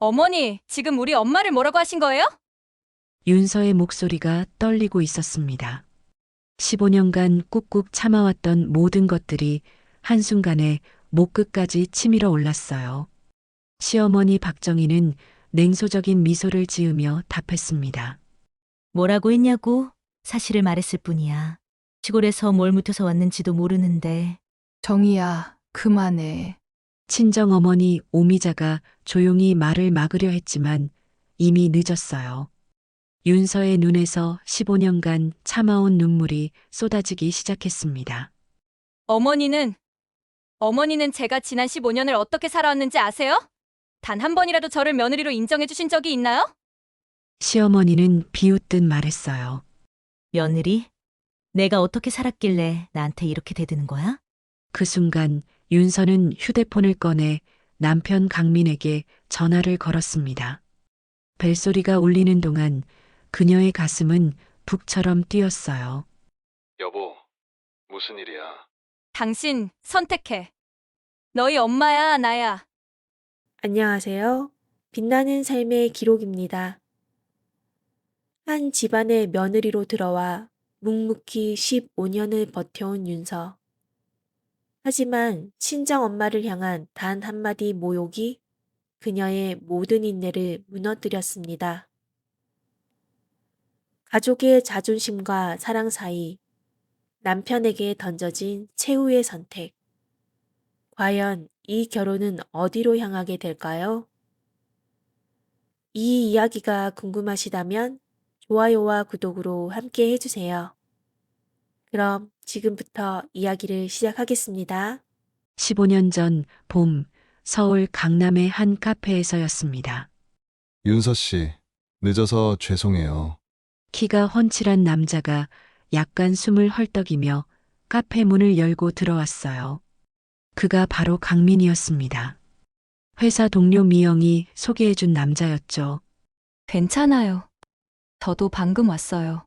어머니, 지금 우리 엄마를 뭐라고 하신 거예요? 윤서의 목소리가 떨리고 있었습니다. 15년간 꾹꾹 참아왔던 모든 것들이 한순간에 목 끝까지 치밀어 올랐어요. 시어머니 박정희는 냉소적인 미소를 지으며 답했습니다. 뭐라고 했냐고? 사실을 말했을 뿐이야. 시골에서 뭘 묻혀서 왔는지도 모르는데. 정희야, 그만해. 친정어머니 오미자가 조용히 말을 막으려 했지만 이미 늦었어요. 윤서의 눈에서 15년간 참아온 눈물이 쏟아지기 시작했습니다. 어머니는 제가 지난 15년을 어떻게 살아왔는지 아세요? 단 한 번이라도 저를 며느리로 인정해 주신 적이 있나요? 시어머니는 비웃듯 말했어요. 며느리? 내가 어떻게 살았길래 나한테 이렇게 대드는 거야? 그 순간 윤서는 휴대폰을 꺼내 남편 강민에게 전화를 걸었습니다. 벨소리가 울리는 동안 그녀의 가슴은 북처럼 뛰었어요. 여보, 무슨 일이야? 당신 선택해. 너희 엄마야, 나야. 안녕하세요. 빛나는 삶의 기록입니다. 한 집안의 며느리로 들어와 묵묵히 15년을 버텨온 윤서. 하지만 친정엄마를 향한 단 한마디 모욕이 그녀의 모든 인내를 무너뜨렸습니다. 가족의 자존심과 사랑 사이 남편에게 던져진 최후의 선택. 과연 이 결혼은 어디로 향하게 될까요? 이 이야기가 궁금하시다면 좋아요와 구독으로 함께 해주세요. 그럼 지금부터 이야기를 시작하겠습니다. 15년 전 봄, 서울 강남의 한 카페에서였습니다. 윤서 씨, 늦어서 죄송해요. 키가 훤칠한 남자가 약간 숨을 헐떡이며 카페 문을 열고 들어왔어요. 그가 바로 강민이었습니다. 회사 동료 미영이 소개해준 남자였죠. 괜찮아요. 저도 방금 왔어요.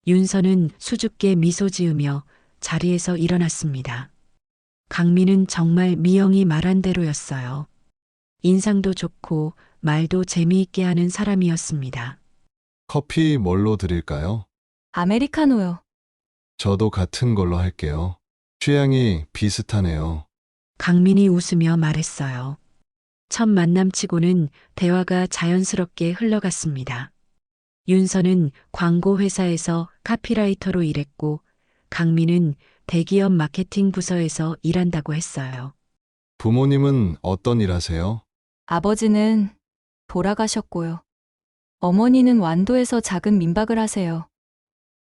윤서는 수줍게 미소 지으며 자리에서 일어났습니다. 강민은 정말 미영이 말한 대로였어요. 인상도 좋고 말도 재미있게 하는 사람이었습니다. 커피 뭘로 드릴까요? 아메리카노요. 저도 같은 걸로 할게요. 취향이 비슷하네요. 강민이 웃으며 말했어요. 첫 만남치고는 대화가 자연스럽게 흘러갔습니다. 윤서는 광고회사에서 카피라이터로 일했고 강민은 대기업 마케팅 부서에서 일한다고 했어요. 부모님은 어떤 일 하세요? 아버지는 돌아가셨고요. 어머니는 완도에서 작은 민박을 하세요.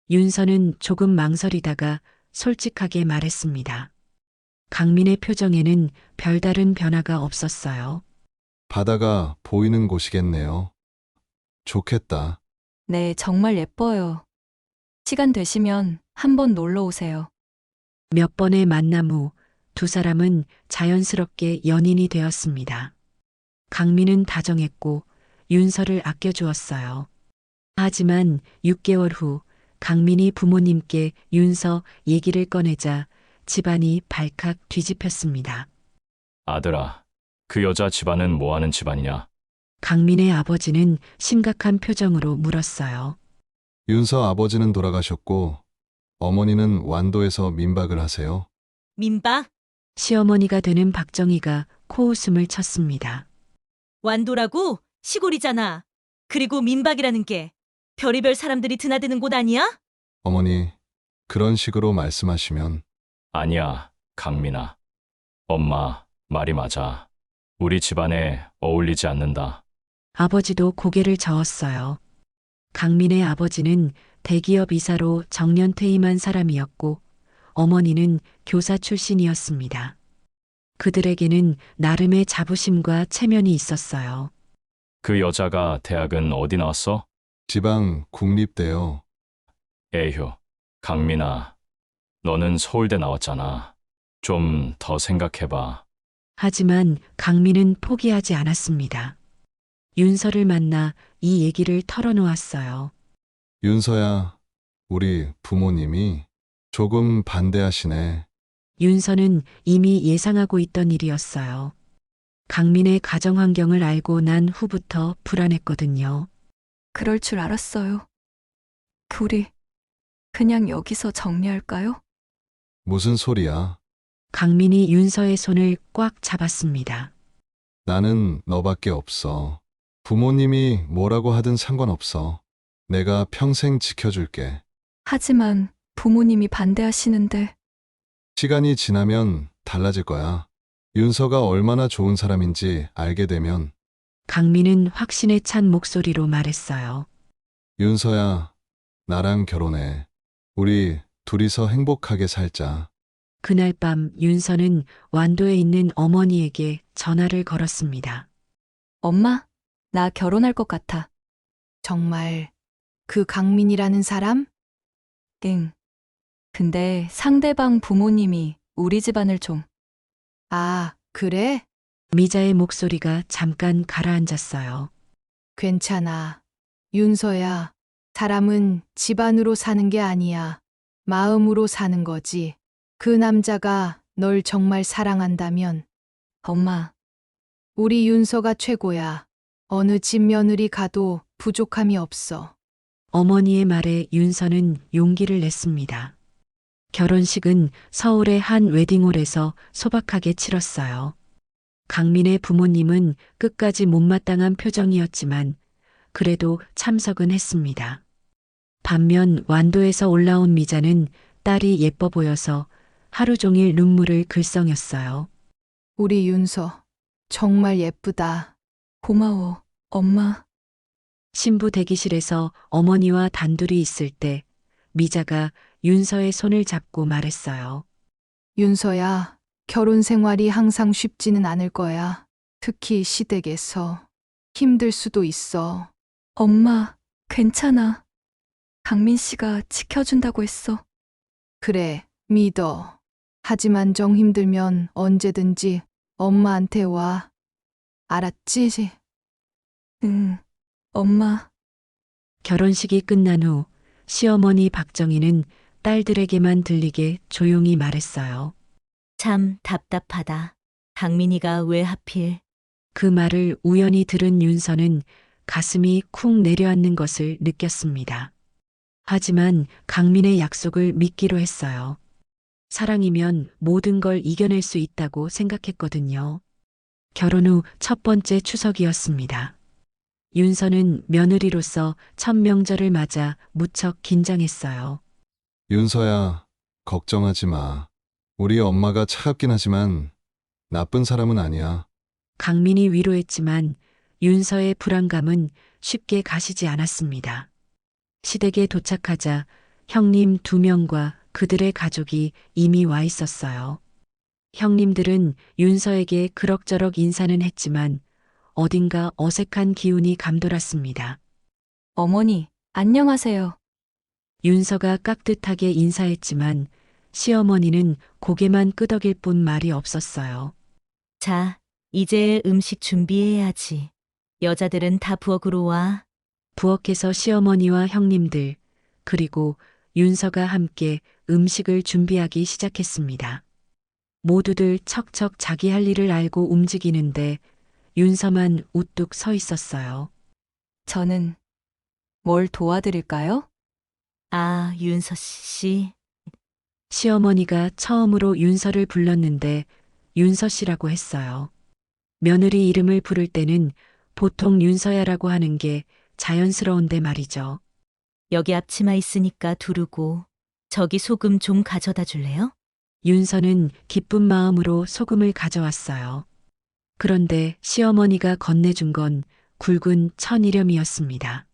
윤서는 조금 망설이다가 솔직하게 말했습니다. 강민의 표정에는 별다른 변화가 없었어요. 바다가 보이는 곳이겠네요. 좋겠다. 네, 정말 예뻐요. 시간 되시면 한번 놀러 오세요. 몇 번의 만남 후 두 사람은 자연스럽게 연인이 되었습니다. 강민은 다정했고 윤서를 아껴주었어요. 하지만 6개월 후 강민이 부모님께 윤서 얘기를 꺼내자 집안이 발칵 뒤집혔습니다. 아들아, 그 여자 집안은 뭐 하는 집안이냐? 강민의 아버지는 심각한 표정으로 물었어요. 윤서 아버지는 돌아가셨고 어머니는 완도에서 민박을 하세요. 민박? 시어머니가 되는 박정희가 코웃음을 쳤습니다. 완도라고? 시골이잖아. 그리고 민박이라는 게 별의별 사람들이 드나드는 곳 아니야? 어머니, 그런 식으로 말씀하시면 아니야, 강민아. 엄마, 말이 맞아. 우리 집안에 어울리지 않는다. 아버지도 고개를 저었어요. 강민의 아버지는 대기업 이사로 정년 퇴임한 사람이었고 어머니는 교사 출신이었습니다. 그들에게는 나름의 자부심과 체면이 있었어요. 그 여자가 대학은 어디 나왔어? 지방 국립대요. 에휴, 강민아. 너는 서울대 나왔잖아. 좀 더 생각해봐. 하지만 강민은 포기하지 않았습니다. 윤서를 만나 이 얘기를 털어놓았어요. 윤서야, 우리 부모님이 조금 반대하시네. 윤서는 이미 예상하고 있던 일이었어요. 강민의 가정 환경을 알고 난 후부터 불안했거든요. 그럴 줄 알았어요. 우리 그냥 여기서 정리할까요? 무슨 소리야? 강민이 윤서의 손을 꽉 잡았습니다. 나는 너밖에 없어. 부모님이 뭐라고 하든 상관없어. 내가 평생 지켜줄게. 하지만 부모님이 반대하시는데 시간이 지나면 달라질 거야. 윤서가 얼마나 좋은 사람인지 알게 되면. 강민은 확신에 찬 목소리로 말했어요. 윤서야, 나랑 결혼해. 우리 둘이서 행복하게 살자. 그날 밤 윤서는 완도에 있는 어머니에게 전화를 걸었습니다. 엄마, 나 결혼할 것 같아. 정말 그 강민이라는 사람? 응. 근데 상대방 부모님이 우리 집안을 좀 아, 그래? 미자의 목소리가 잠깐 가라앉았어요. 괜찮아. 윤서야, 사람은 집안으로 사는 게 아니야. 마음으로 사는 거지. 그 남자가 널 정말 사랑한다면 엄마, 우리 윤서가 최고야. 어느 집 며느리 가도 부족함이 없어. 어머니의 말에 윤서는 용기를 냈습니다. 결혼식은 서울의 한 웨딩홀에서 소박하게 치렀어요. 강민의 부모님은 끝까지 못마땅한 표정이었지만 그래도 참석은 했습니다. 반면 완도에서 올라온 미자는 딸이 예뻐 보여서 하루 종일 눈물을 글썽였어요. 우리 윤서, 정말 예쁘다. 고마워, 엄마. 신부 대기실에서 어머니와 단둘이 있을 때 미자가 윤서의 손을 잡고 말했어요. 윤서야, 결혼 생활이 항상 쉽지는 않을 거야. 특히 시댁에서 힘들 수도 있어. 엄마, 괜찮아. 강민 씨가 지켜준다고 했어. 그래, 믿어. 하지만 정 힘들면 언제든지 엄마한테 와. 알았지? 응, 엄마. 결혼식이 끝난 후 시어머니 박정희는 딸들에게만 들리게 조용히 말했어요. 참 답답하다. 강민이가 왜 하필. 그 말을 우연히 들은 윤서는 가슴이 쿵 내려앉는 것을 느꼈습니다. 하지만 강민의 약속을 믿기로 했어요. 사랑이면 모든 걸 이겨낼 수 있다고 생각했거든요. 결혼 후 첫 번째 추석이었습니다. 윤서는 며느리로서 첫 명절을 맞아 무척 긴장했어요. 윤서야, 걱정하지 마. 우리 엄마가 차갑긴 하지만 나쁜 사람은 아니야. 강민이 위로했지만 윤서의 불안감은 쉽게 가시지 않았습니다. 시댁에 도착하자 형님 2명과 그들의 가족이 이미 와 있었어요. 형님들은 윤서에게 그럭저럭 인사는 했지만 어딘가 어색한 기운이 감돌았습니다. 어머니, 안녕하세요. 윤서가 깍듯하게 인사했지만 시어머니는 고개만 끄덕일 뿐 말이 없었어요. 자, 이제 음식 준비해야지. 여자들은 다 부엌으로 와. 부엌에서 시어머니와 형님들, 그리고 윤서가 함께 음식을 준비하기 시작했습니다. 모두들 척척 자기 할 일을 알고 움직이는데 윤서만 우뚝 서 있었어요. 저는 뭘 도와드릴까요? 아, 윤서 씨. 시어머니가 처음으로 윤서를 불렀는데 윤서 씨라고 했어요. 며느리 이름을 부를 때는 보통 윤서야라고 하는 게 자연스러운데 말이죠. 여기 앞치마 있으니까 두르고 저기 소금 좀 가져다 줄래요? 윤서는 기쁜 마음으로 소금을 가져왔어요. 그런데 시어머니가 건네준 건 굵은 천일염이었습니다.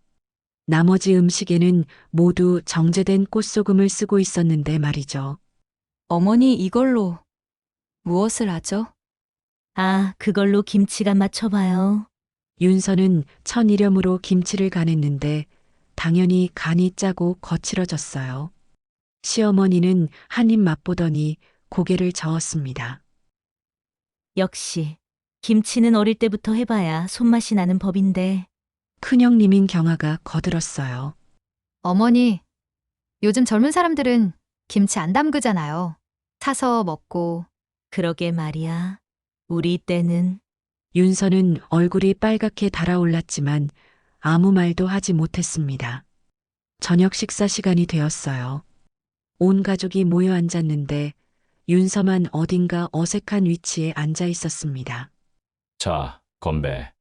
나머지 음식에는 모두 정제된 꽃소금을 쓰고 있었는데 말이죠. 어머니 이걸로 무엇을 하죠? 아, 그걸로 김치가 맞춰봐요. 윤서는 천일염으로 김치를 간했는데 당연히 간이 짜고 거칠어졌어요. 시어머니는 한 입 맛보더니 고개를 저었습니다. 역시 김치는 어릴 때부터 해봐야 손맛이 나는 법인데. 큰형님인 경아가 거들었어요. 어머니, 요즘 젊은 사람들은 김치 안 담그잖아요. 사서 먹고. 그러게 말이야. 우리 때는. 윤서는 얼굴이 빨갛게 달아올랐지만 아무 말도 하지 못했습니다. 저녁 식사 시간이 되었어요. 온 가족이 모여 앉았는데 윤서만 어딘가 어색한 위치에 앉아 있었습니다. 자, 건배.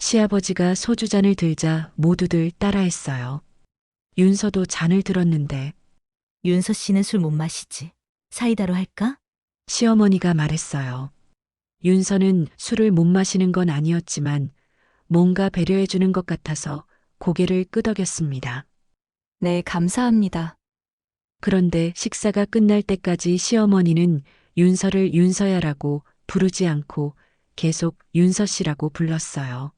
시아버지가 소주잔을 들자 모두들 따라했어요. 윤서도 잔을 들었는데 윤서 씨는 술 못 마시지. 사이다로 할까? 시어머니가 말했어요. 윤서는 술을 못 마시는 건 아니었지만 뭔가 배려해 주는 것 같아서 고개를 끄덕였습니다. 네, 감사합니다. 그런데 식사가 끝날 때까지 시어머니는 윤서를 윤서야라고 부르지 않고 계속 윤서 씨라고 불렀어요.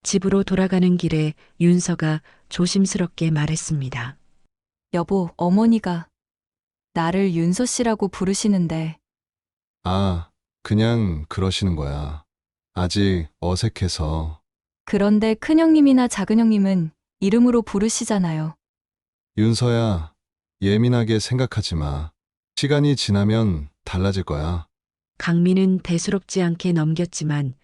집으로 돌아가는 길에 윤서가 조심스럽게 말했습니다. 여보, 어머니가 나를 윤서 씨라고 부르시는데 아, 그냥 그러시는 거야. 아직 어색해서. 그런데 큰형님이나 작은형님은 이름으로 부르시잖아요. 윤서야, 예민하게 생각하지 마. 시간이 지나면 달라질 거야. 강민은 대수롭지 않게 넘겼지만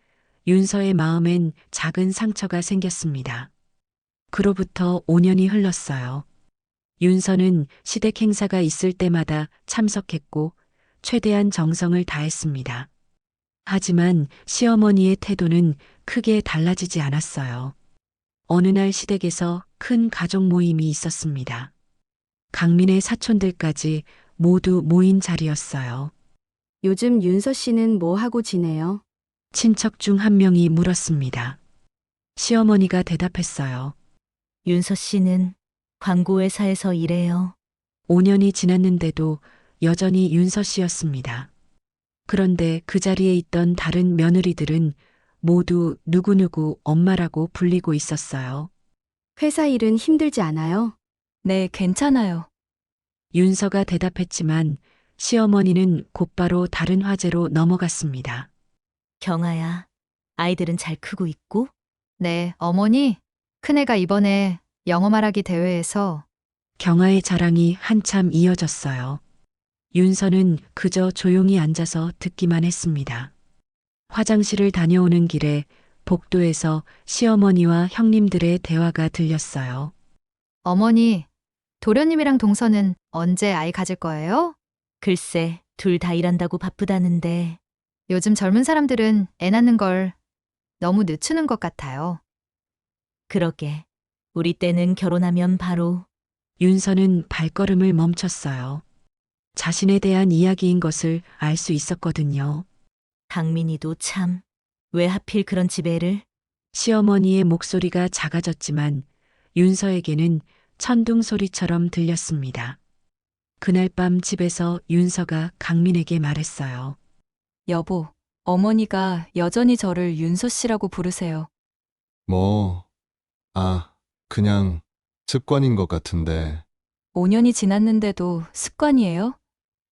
윤서의 마음엔 작은 상처가 생겼습니다. 그로부터 5년이 흘렀어요. 윤서는 시댁 행사가 있을 때마다 참석했고 최대한 정성을 다했습니다. 하지만 시어머니의 태도는 크게 달라지지 않았어요. 어느 날 시댁에서 큰 가족 모임이 있었습니다. 강민의 사촌들까지 모두 모인 자리였어요. 요즘 윤서 씨는 뭐 하고 지내요? 친척 중 한 명이 물었습니다. 시어머니가 대답했어요. 윤서 씨는 광고회사에서 일해요. 5년이 지났는데도 여전히 윤서 씨였습니다. 그런데 그 자리에 있던 다른 며느리들은 모두 누구누구 엄마라고 불리고 있었어요. 회사 일은 힘들지 않아요? 네, 괜찮아요. 윤서가 대답했지만 시어머니는 곧바로 다른 화제로 넘어갔습니다. 경아야, 아이들은 잘 크고 있고? 네, 어머니. 큰애가 이번에 영어 말하기 대회에서 경아의 자랑이 한참 이어졌어요. 윤서는 그저 조용히 앉아서 듣기만 했습니다. 화장실을 다녀오는 길에 복도에서 시어머니와 형님들의 대화가 들렸어요. 어머니, 도련님이랑 동서는 언제 아이 가질 거예요? 글쎄, 둘 다 일한다고 바쁘다는데. 요즘 젊은 사람들은 애 낳는 걸 너무 늦추는 것 같아요. 그러게. 우리 때는 결혼하면 바로. 윤서는 발걸음을 멈췄어요. 자신에 대한 이야기인 것을 알 수 있었거든요. 강민이도 참. 왜 하필 그런 집애를? 시어머니의 목소리가 작아졌지만 윤서에게는 천둥 소리처럼 들렸습니다. 그날 밤 집에서 윤서가 강민에게 말했어요. 여보, 어머니가 여전히 저를 윤서 씨라고 부르세요. 그냥 습관인 것 같은데. 5년이 지났는데도 습관이에요?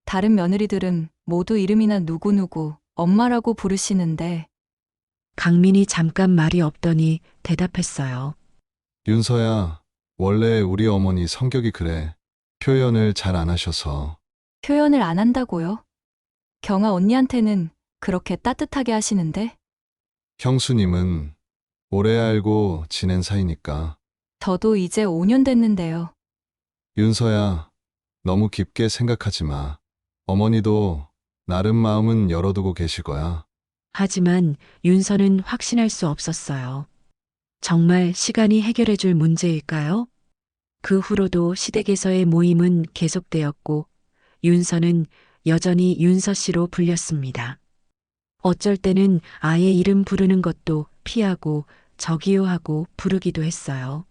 다른 며느리들은 모두 이름이나 누구누구 엄마라고 부르시는데 강민이 잠깐 말이 없더니 대답했어요. 윤서야, 원래 우리 어머니 성격이 그래. 표현을 잘 안 하셔서. 표현을 안 한다고요? 경아 언니한테는 그렇게 따뜻하게 하시는데 형수님은 오래 알고 지낸 사이니까. 저도 이제 5년 됐는데요. 윤서야, 너무 깊게 생각하지 마. 어머니도 나름 마음은 열어두고 계실 거야. 하지만 윤서는 확신할 수 없었어요. 정말 시간이 해결해 줄 문제일까요? 그 후로도 시댁에서의 모임은 계속되었고 윤서는 여전히 윤서 씨로 불렸습니다. 어쩔 때는 아예 이름 부르는 것도 피하고 저기요 하고 부르기도 했어요.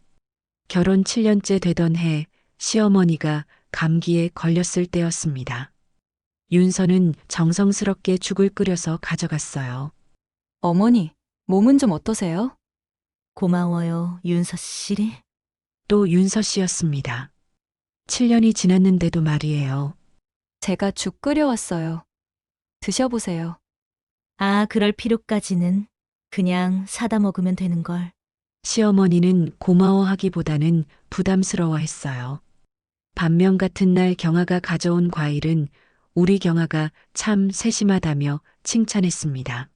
결혼 7년째 되던 해 시어머니가 감기에 걸렸을 때였습니다. 윤서는 정성스럽게 죽을 끓여서 가져갔어요. 어머니, 몸은 좀 어떠세요? 고마워요, 윤서 씨. 또 윤서 씨였습니다. 7년이 지났는데도 말이에요. 제가 죽 끓여왔어요. 드셔보세요. 아, 그럴 필요까지는. 그냥 사다 먹으면 되는 걸. 시어머니는 고마워하기보다는 부담스러워했어요. 반면 같은 날 경아가 가져온 과일은 우리 경아가 참 세심하다며 칭찬했습니다.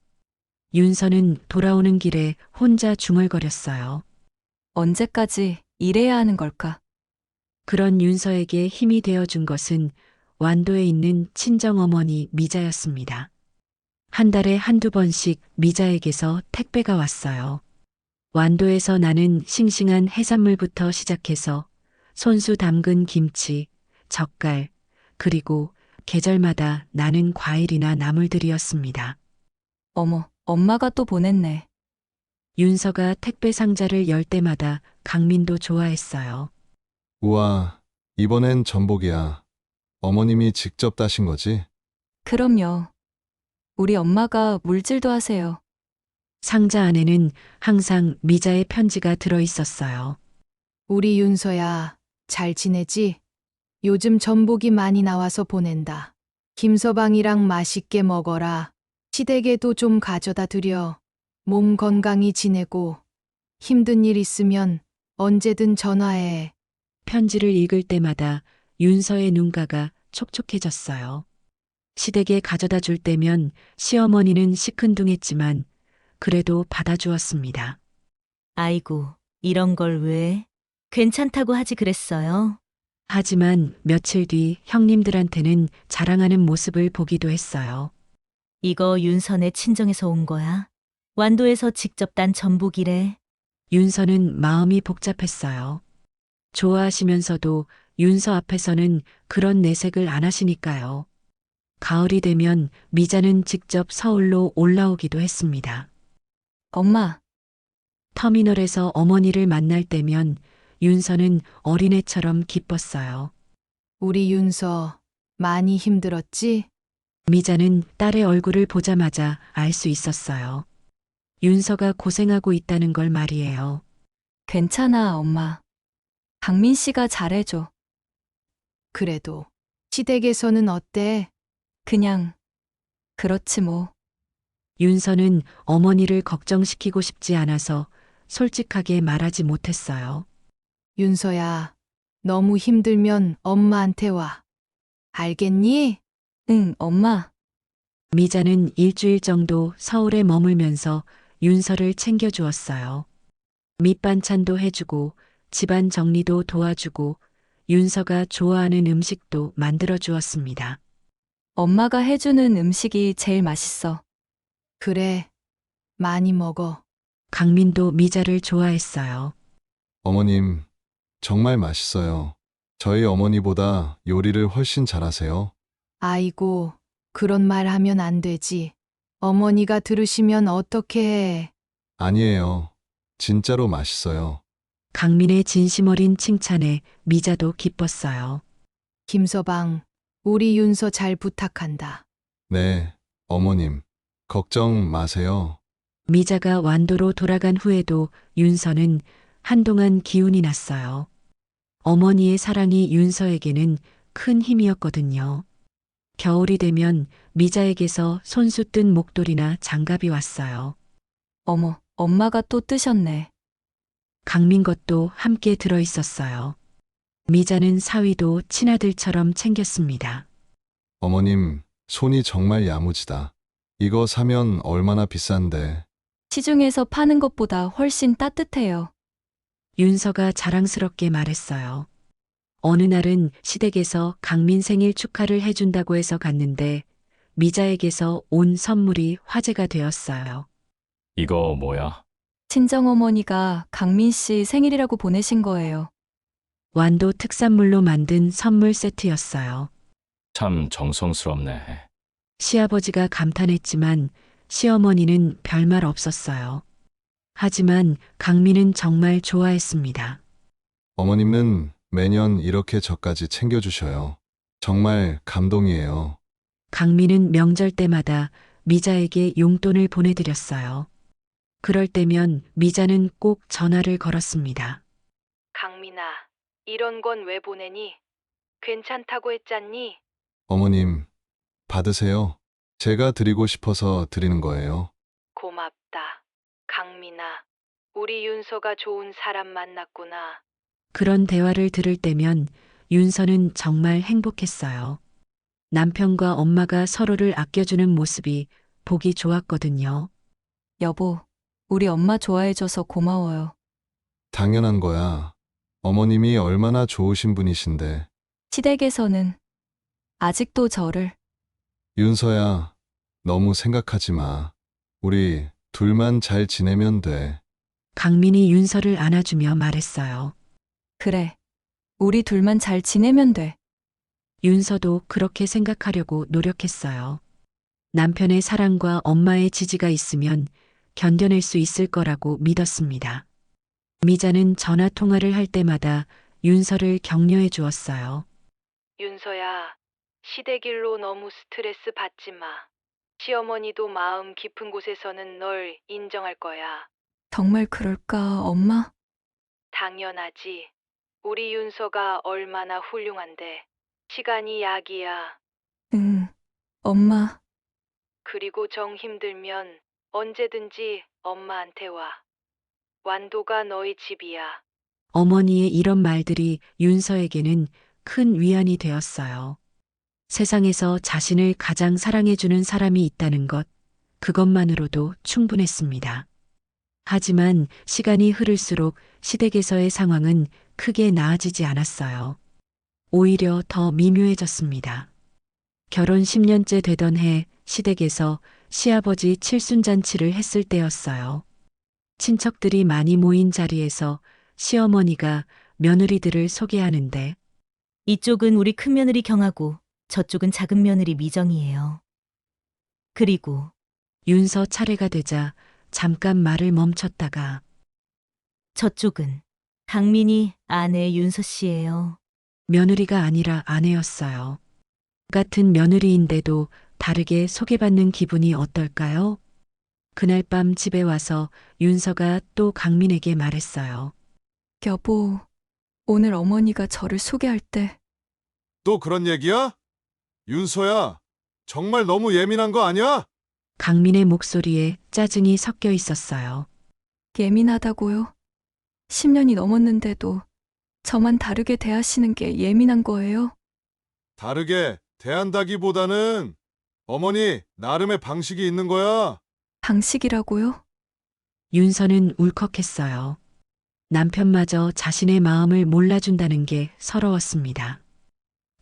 윤서는 돌아오는 길에 혼자 중얼거렸어요. 언제까지 이래야 하는 걸까? 그런 윤서에게 힘이 되어준 것은 완도에 있는 친정어머니 미자였습니다. 한 달에 한두 번씩 미자에게서 택배가 왔어요. 완도에서 나는 싱싱한 해산물부터 시작해서 손수 담근 김치, 젓갈, 그리고 계절마다 나는 과일이나 나물들이었습니다. 어머, 엄마가 또 보냈네. 윤서가 택배 상자를 열 때마다 강민도 좋아했어요. 우와, 이번엔 전복이야. 어머님이 직접 따신 거지? 그럼요. 우리 엄마가 물질도 하세요. 상자 안에는 항상 미자의 편지가 들어 있었어요. 우리 윤서야, 잘 지내지? 요즘 전복이 많이 나와서 보낸다. 김서방이랑 맛있게 먹어라. 시댁에도 좀 가져다 드려. 몸 건강히 지내고 힘든 일 있으면 언제든 전화해. 편지를 읽을 때마다 윤서의 눈가가 촉촉해졌어요. 시댁에 가져다 줄 때면 시어머니는 시큰둥했지만 그래도 받아주었습니다. 아이고, 이런 걸 왜? 괜찮다고 하지 그랬어요. 하지만 며칠 뒤 형님들한테는 자랑하는 모습을 보기도 했어요. 이거 윤선의 친정에서 온 거야. 완도에서 직접 딴 전복이래. 윤서는 마음이 복잡했어요. 좋아하시면서도 윤서 앞에서는 그런 내색을 안 하시니까요. 가을이 되면 미자는 직접 서울로 올라오기도 했습니다. 엄마, 터미널에서 어머니를 만날 때면 윤서는 어린애처럼 기뻤어요. 우리 윤서 많이 힘들었지? 미자는 딸의 얼굴을 보자마자 알 수 있었어요. 윤서가 고생하고 있다는 걸 말이에요. 괜찮아, 엄마. 강민 씨가 잘해줘. 그래도 시댁에서는 어때? 그냥, 그렇지 뭐. 윤서는 어머니를 걱정시키고 싶지 않아서 솔직하게 말하지 못했어요. 윤서야, 너무 힘들면 엄마한테 와. 알겠니? 응, 엄마. 미자는 일주일 정도 서울에 머물면서 윤서를 챙겨주었어요. 밑반찬도 해주고 집안 정리도 도와주고 윤서가 좋아하는 음식도 만들어 주었습니다. 엄마가 해주는 음식이 제일 맛있어. 그래, 많이 먹어. 강민도 미자를 좋아했어요. 어머님, 정말 맛있어요. 저희 어머니보다 요리를 훨씬 잘하세요. 아이고, 그런 말 하면 안 되지. 어머니가 들으시면 어떻게 해? 아니에요. 진짜로 맛있어요. 강민의 진심 어린 칭찬에 미자도 기뻤어요. 김서방, 우리 윤서 잘 부탁한다. 네, 어머님. 걱정 마세요. 미자가 완도로 돌아간 후에도 윤서는 한동안 기운이 났어요. 어머니의 사랑이 윤서에게는 큰 힘이었거든요. 겨울이 되면 미자에게서 손수 뜬 목도리나 장갑이 왔어요. 어머, 엄마가 또 뜨셨네. 강민 것도 함께 들어 있었어요. 미자는 사위도 친아들처럼 챙겼습니다. 어머님, 손이 정말 야무지다. 이거 사면 얼마나 비싼데. 시중에서 파는 것보다 훨씬 따뜻해요. 윤서가 자랑스럽게 말했어요. 어느 날은 시댁에서 강민 생일 축하를 해준다고 해서 갔는데 미자에게서 온 선물이 화제가 되었어요. 이거 뭐야? 친정어머니가 강민 씨 생일이라고 보내신 거예요. 완도 특산물로 만든 선물 세트였어요. 참 정성스럽네. 시아버지가 감탄했지만 시어머니는 별말 없었어요. 하지만 강민은 정말 좋아했습니다. 어머님은 매년 이렇게 저까지 챙겨주셔요. 정말 감동이에요. 강민은 명절 때마다 미자에게 용돈을 보내드렸어요. 그럴 때면 미자는 꼭 전화를 걸었습니다. 강민아, 이런 건 왜 보내니? 괜찮다고 했잖니? 어머님, 받으세요. 제가 드리고 싶어서 드리는 거예요. 고맙다. 강민아, 우리 윤서가 좋은 사람 만났구나. 그런 대화를 들을 때면 윤서는 정말 행복했어요. 남편과 엄마가 서로를 아껴주는 모습이 보기 좋았거든요. 여보, 우리 엄마 좋아해줘서 고마워요. 당연한 거야. 어머님이 얼마나 좋으신 분이신데. 시댁에서는 아직도 저를 윤서야, 너무 생각하지 마. 우리 둘만 잘 지내면 돼. 강민이 윤서를 안아주며 말했어요. 그래. 우리 둘만 잘 지내면 돼. 윤서도 그렇게 생각하려고 노력했어요. 남편의 사랑과 엄마의 지지가 있으면 견뎌낼 수 있을 거라고 믿었습니다. 미자는 전화 통화를 할 때마다 윤서를 격려해 주었어요. 윤서야, 시댁 일로 너무 스트레스 받지 마. 시어머니도 마음 깊은 곳에서는 널 인정할 거야. 정말 그럴까, 엄마? 당연하지. 우리 윤서가 얼마나 훌륭한데. 시간이 약이야. 응, 엄마. 그리고 정 힘들면 언제든지 엄마한테 와. 완도가 너희 집이야. 어머니의 이런 말들이 윤서에게는 큰 위안이 되었어요. 세상에서 자신을 가장 사랑해주는 사람이 있다는 것, 그것만으로도 충분했습니다. 하지만 시간이 흐를수록 시댁에서의 상황은 크게 나아지지 않았어요. 오히려 더 미묘해졌습니다. 결혼 10년째 되던 해 시댁에서 시아버지 칠순잔치를 했을 때였어요. 친척들이 많이 모인 자리에서 시어머니가 며느리들을 소개하는데 이쪽은 우리 큰며느리 경하고 저쪽은 작은 며느리 미정이에요. 그리고 윤서 차례가 되자 잠깐 말을 멈췄다가 저쪽은 강민이 아내 윤서 씨예요. 며느리가 아니라 아내였어요. 같은 며느리인데도 다르게 소개받는 기분이 어떨까요? 그날 밤 집에 와서 윤서가 또 강민에게 말했어요. 여보, 오늘 어머니가 저를 소개할 때 또 그런 얘기야? 윤서야, 정말 너무 예민한 거 아니야? 강민의 목소리에 짜증이 섞여 있었어요. 예민하다고요? 10년이 넘었는데도 저만 다르게 대하시는 게 예민한 거예요? 다르게 대한다기보다는 어머니 나름의 방식이 있는 거야. 방식이라고요? 윤서는 울컥했어요. 남편마저 자신의 마음을 몰라준다는 게 서러웠습니다.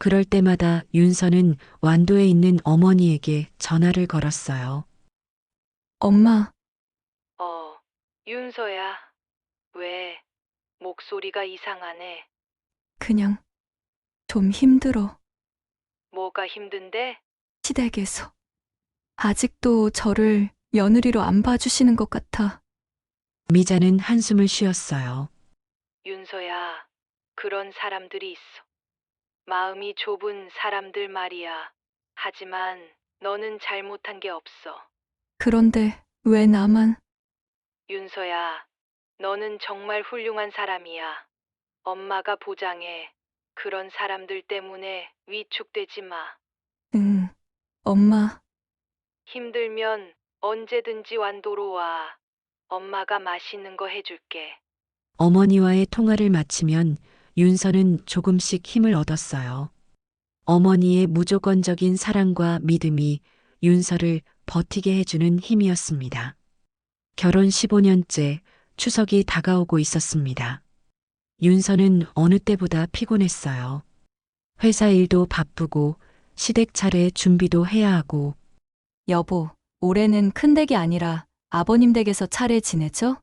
그럴 때마다 윤서는 완도에 있는 어머니에게 전화를 걸었어요. 엄마, 윤서야. 왜? 목소리가 이상하네. 그냥 좀 힘들어. 뭐가 힘든데? 시댁에서. 아직도 저를 며느리로 안 봐주시는 것 같아. 미자는 한숨을 쉬었어요. 윤서야, 그런 사람들이 있어. 마음이 좁은 사람들 말이야. 하지만 너는 잘못한 게 없어. 그런데 왜 나만? 윤서야, 너는 정말 훌륭한 사람이야. 엄마가 보장해. 그런 사람들 때문에 위축되지 마. 응, 엄마. 힘들면 언제든지 완도로 와. 엄마가 맛있는 거 해줄게. 어머니와의 통화를 마치면 윤서는 조금씩 힘을 얻었어요. 어머니의 무조건적인 사랑과 믿음이 윤서를 버티게 해주는 힘이었습니다. 결혼 15년째 추석이 다가오고 있었습니다. 윤서는 어느 때보다 피곤했어요. 회사 일도 바쁘고 시댁 차례 준비도 해야 하고 여보, 올해는 큰 댁이 아니라 아버님 댁에서 차례 지내죠?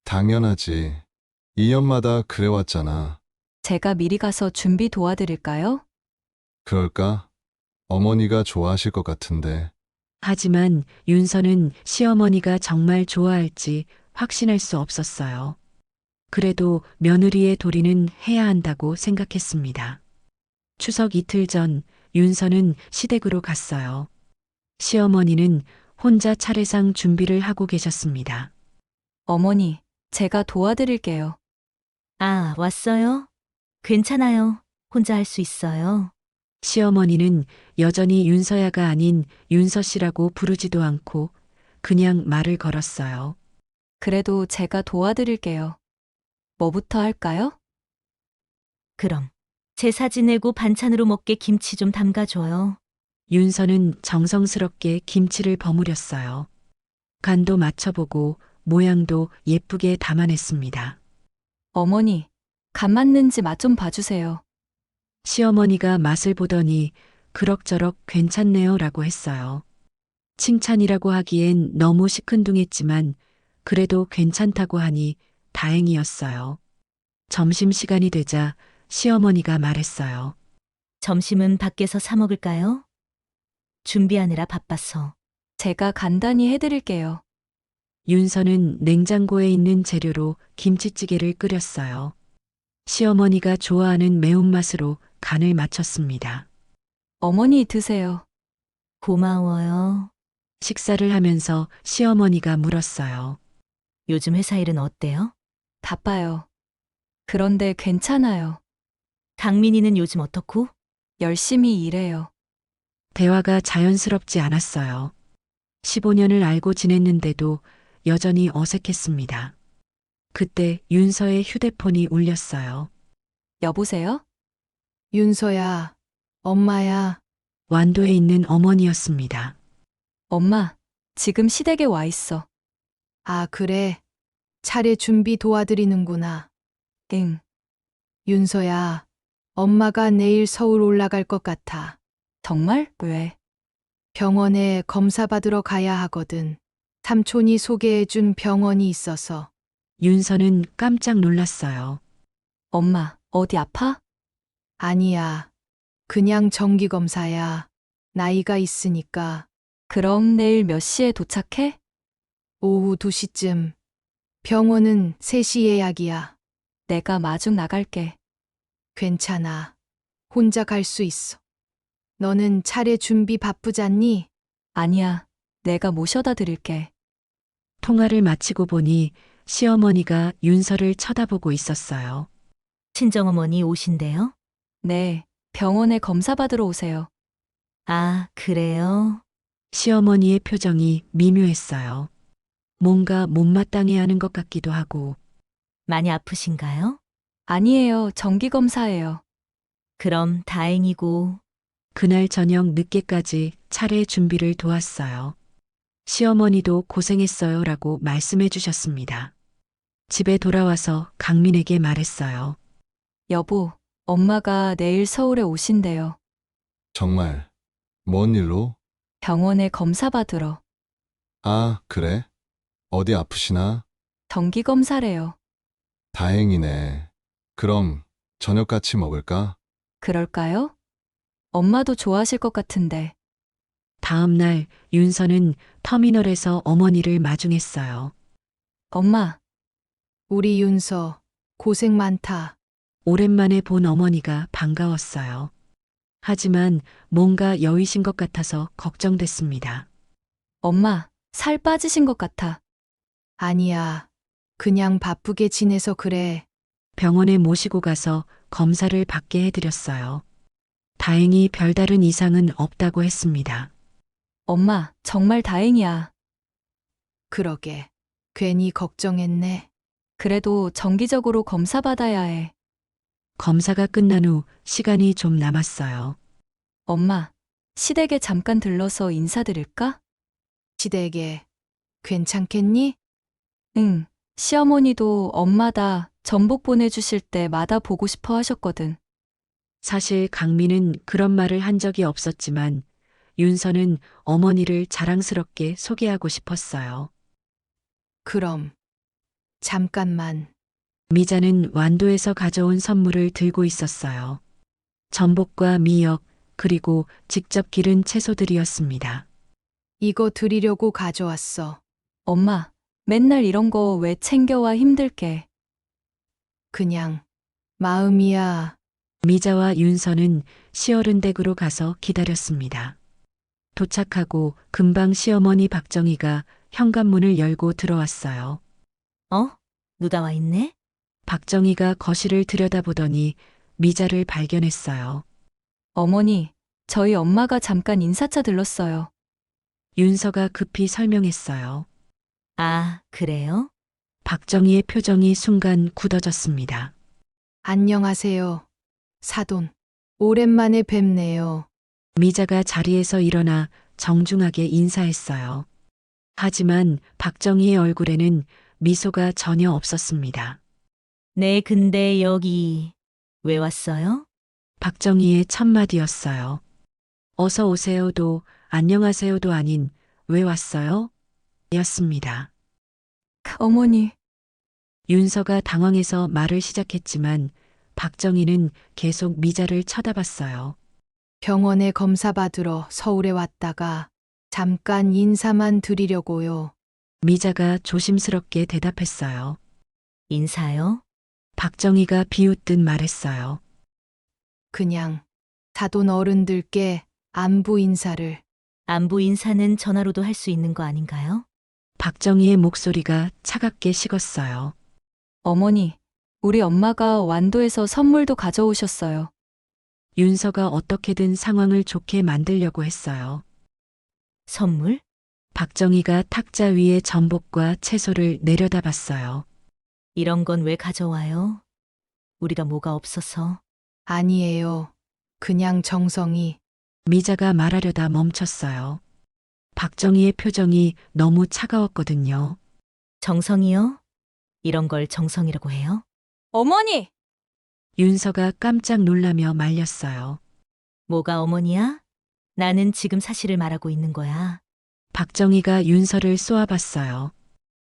당연하지. 2년마다 그래왔잖아. 제가 미리 가서 준비 도와드릴까요? 그럴까? 어머니가 좋아하실 것 같은데. 하지만 윤서는 시어머니가 정말 좋아할지 확신할 수 없었어요. 그래도 며느리의 도리는 해야 한다고 생각했습니다. 추석 이틀 전 윤서는 시댁으로 갔어요. 시어머니는 혼자 차례상 준비를 하고 계셨습니다. 어머니, 제가 도와드릴게요. 아, 왔어요? 괜찮아요. 혼자 할 수 있어요. 시어머니는 여전히 윤서야가 아닌 윤서 씨라고 부르지도 않고 그냥 말을 걸었어요. 그래도 제가 도와드릴게요. 뭐부터 할까요? 그럼 제사 지내고 반찬으로 먹게 김치 좀 담가줘요. 윤서는 정성스럽게 김치를 버무렸어요. 간도 맞춰보고 모양도 예쁘게 담아냈습니다. 어머니, 간 맞는지 맛 좀 봐주세요. 시어머니가 맛을 보더니 그럭저럭 괜찮네요 라고 했어요. 칭찬이라고 하기엔 너무 시큰둥했지만 그래도 괜찮다고 하니 다행이었어요. 점심시간이 되자 시어머니가 말했어요. 점심은 밖에서 사 먹을까요? 준비하느라 바빠서. 제가 간단히 해드릴게요. 윤서는 냉장고에 있는 재료로 김치찌개를 끓였어요. 시어머니가 좋아하는 매운맛으로 간을 맞췄습니다. 어머니 드세요. 고마워요. 식사를 하면서 시어머니가 물었어요. 요즘 회사 일은 어때요? 바빠요. 그런데 괜찮아요. 강민이는 요즘 어떻고? 열심히 일해요. 대화가 자연스럽지 않았어요. 15년을 알고 지냈는데도 여전히 어색했습니다. 그때 윤서의 휴대폰이 울렸어요. 여보세요? 윤서야, 엄마야. 완도에 있는 어머니였습니다. 엄마, 지금 시댁에 와 있어. 아, 그래. 차례 준비 도와드리는구나. 응. 윤서야, 엄마가 내일 서울 올라갈 것 같아. 정말? 왜? 병원에 검사 받으러 가야 하거든. 삼촌이 소개해준 병원이 있어서. 윤서는 깜짝 놀랐어요. 엄마, 어디 아파? 아니야. 그냥 정기검사야. 나이가 있으니까. 그럼 내일 몇 시에 도착해? 오후 2시쯤. 병원은 3시 예약이야. 내가 마중 나갈게. 괜찮아. 혼자 갈 수 있어. 너는 차례 준비 바쁘잖니? 아니야, 내가 모셔다 드릴게. 통화를 마치고 보니 시어머니가 윤서를 쳐다보고 있었어요. 친정어머니 오신대요? 네, 병원에 검사 받으러 오세요. 아, 그래요? 시어머니의 표정이 미묘했어요. 뭔가 못마땅해 하는 것 같기도 하고. 많이 아프신가요? 아니에요, 정기검사예요. 그럼 다행이고. 그날 저녁 늦게까지 차례 준비를 도왔어요. 시어머니도 고생했어요 라고 말씀해 주셨습니다. 집에 돌아와서 강민에게 말했어요. 여보, 엄마가 내일 서울에 오신대요. 정말. 뭔 일로? 병원에 검사 받으러. 아, 그래? 어디 아프시나? 정기검사래요. 다행이네. 그럼 저녁 같이 먹을까? 그럴까요? 엄마도 좋아하실 것 같은데. 다음 날 윤서는 터미널에서 어머니를 마중했어요. 엄마, 우리 윤서, 고생 많다. 오랜만에 본 어머니가 반가웠어요. 하지만 뭔가 여위신 것 같아서 걱정됐습니다. 엄마, 살 빠지신 것 같아. 아니야. 그냥 바쁘게 지내서 그래. 병원에 모시고 가서 검사를 받게 해드렸어요. 다행히 별다른 이상은 없다고 했습니다. 엄마, 정말 다행이야. 그러게. 괜히 걱정했네. 그래도 정기적으로 검사 받아야 해. 검사가 끝난 후 시간이 좀 남았어요. 엄마, 시댁에 잠깐 들러서 인사드릴까? 시댁에. 괜찮겠니? 응, 시어머니도 엄마다 전복 보내주실 때마다 보고 싶어 하셨거든. 사실 강민은 그런 말을 한 적이 없었지만 윤서는 어머니를 자랑스럽게 소개하고 싶었어요. 그럼. 잠깐만. 미자는 완도에서 가져온 선물을 들고 있었어요. 전복과 미역, 그리고 직접 기른 채소들이었습니다. 이거 드리려고 가져왔어. 엄마, 맨날 이런 거 왜 챙겨와 힘들게. 그냥. 마음이야. 미자와 윤서는 시어른 댁으로 가서 기다렸습니다. 도착하고 금방 시어머니 박정희가 현관문을 열고 들어왔어요. 어? 누가 와 있네? 박정희가 거실을 들여다보더니 미자를 발견했어요. 어머니, 저희 엄마가 잠깐 인사차 들렀어요. 윤서가 급히 설명했어요. 아, 그래요? 박정희의 표정이 순간 굳어졌습니다. 안녕하세요. 사돈. 오랜만에 뵙네요. 미자가 자리에서 일어나 정중하게 인사했어요. 하지만 박정희의 얼굴에는 미소가 전혀 없었습니다. 네, 근데 여기 왜 왔어요? 박정희의 첫 마디였어요. 어서 오세요도 안녕하세요도 아닌 왜 왔어요? 였습니다. 어머니, 윤서가 당황해서 말을 시작했지만 박정희는 계속 미자를 쳐다봤어요. 병원에 검사 받으러 서울에 왔다가 잠깐 인사만 드리려고요. 미자가 조심스럽게 대답했어요. 인사요? 박정희가 비웃듯 말했어요. 그냥 사돈 어른들께 안부 인사를. 안부 인사는 전화로도 할 수 있는 거 아닌가요? 박정희의 목소리가 차갑게 식었어요. 어머니, 우리 엄마가 완도에서 선물도 가져오셨어요. 윤서가 어떻게든 상황을 좋게 만들려고 했어요. 선물? 박정희가 탁자 위에 전복과 채소를 내려다봤어요. 이런 건 왜 가져와요? 우리가 뭐가 없어서. 아니에요. 그냥 정성이. 미자가 말하려다 멈췄어요. 박정희의 표정이 너무 차가웠거든요. 정성이요? 이런 걸 정성이라고 해요? 어머니! 윤서가 깜짝 놀라며 말렸어요. 뭐가 어머니야? 나는 지금 사실을 말하고 있는 거야. 박정희가 윤서를 쏘아봤어요.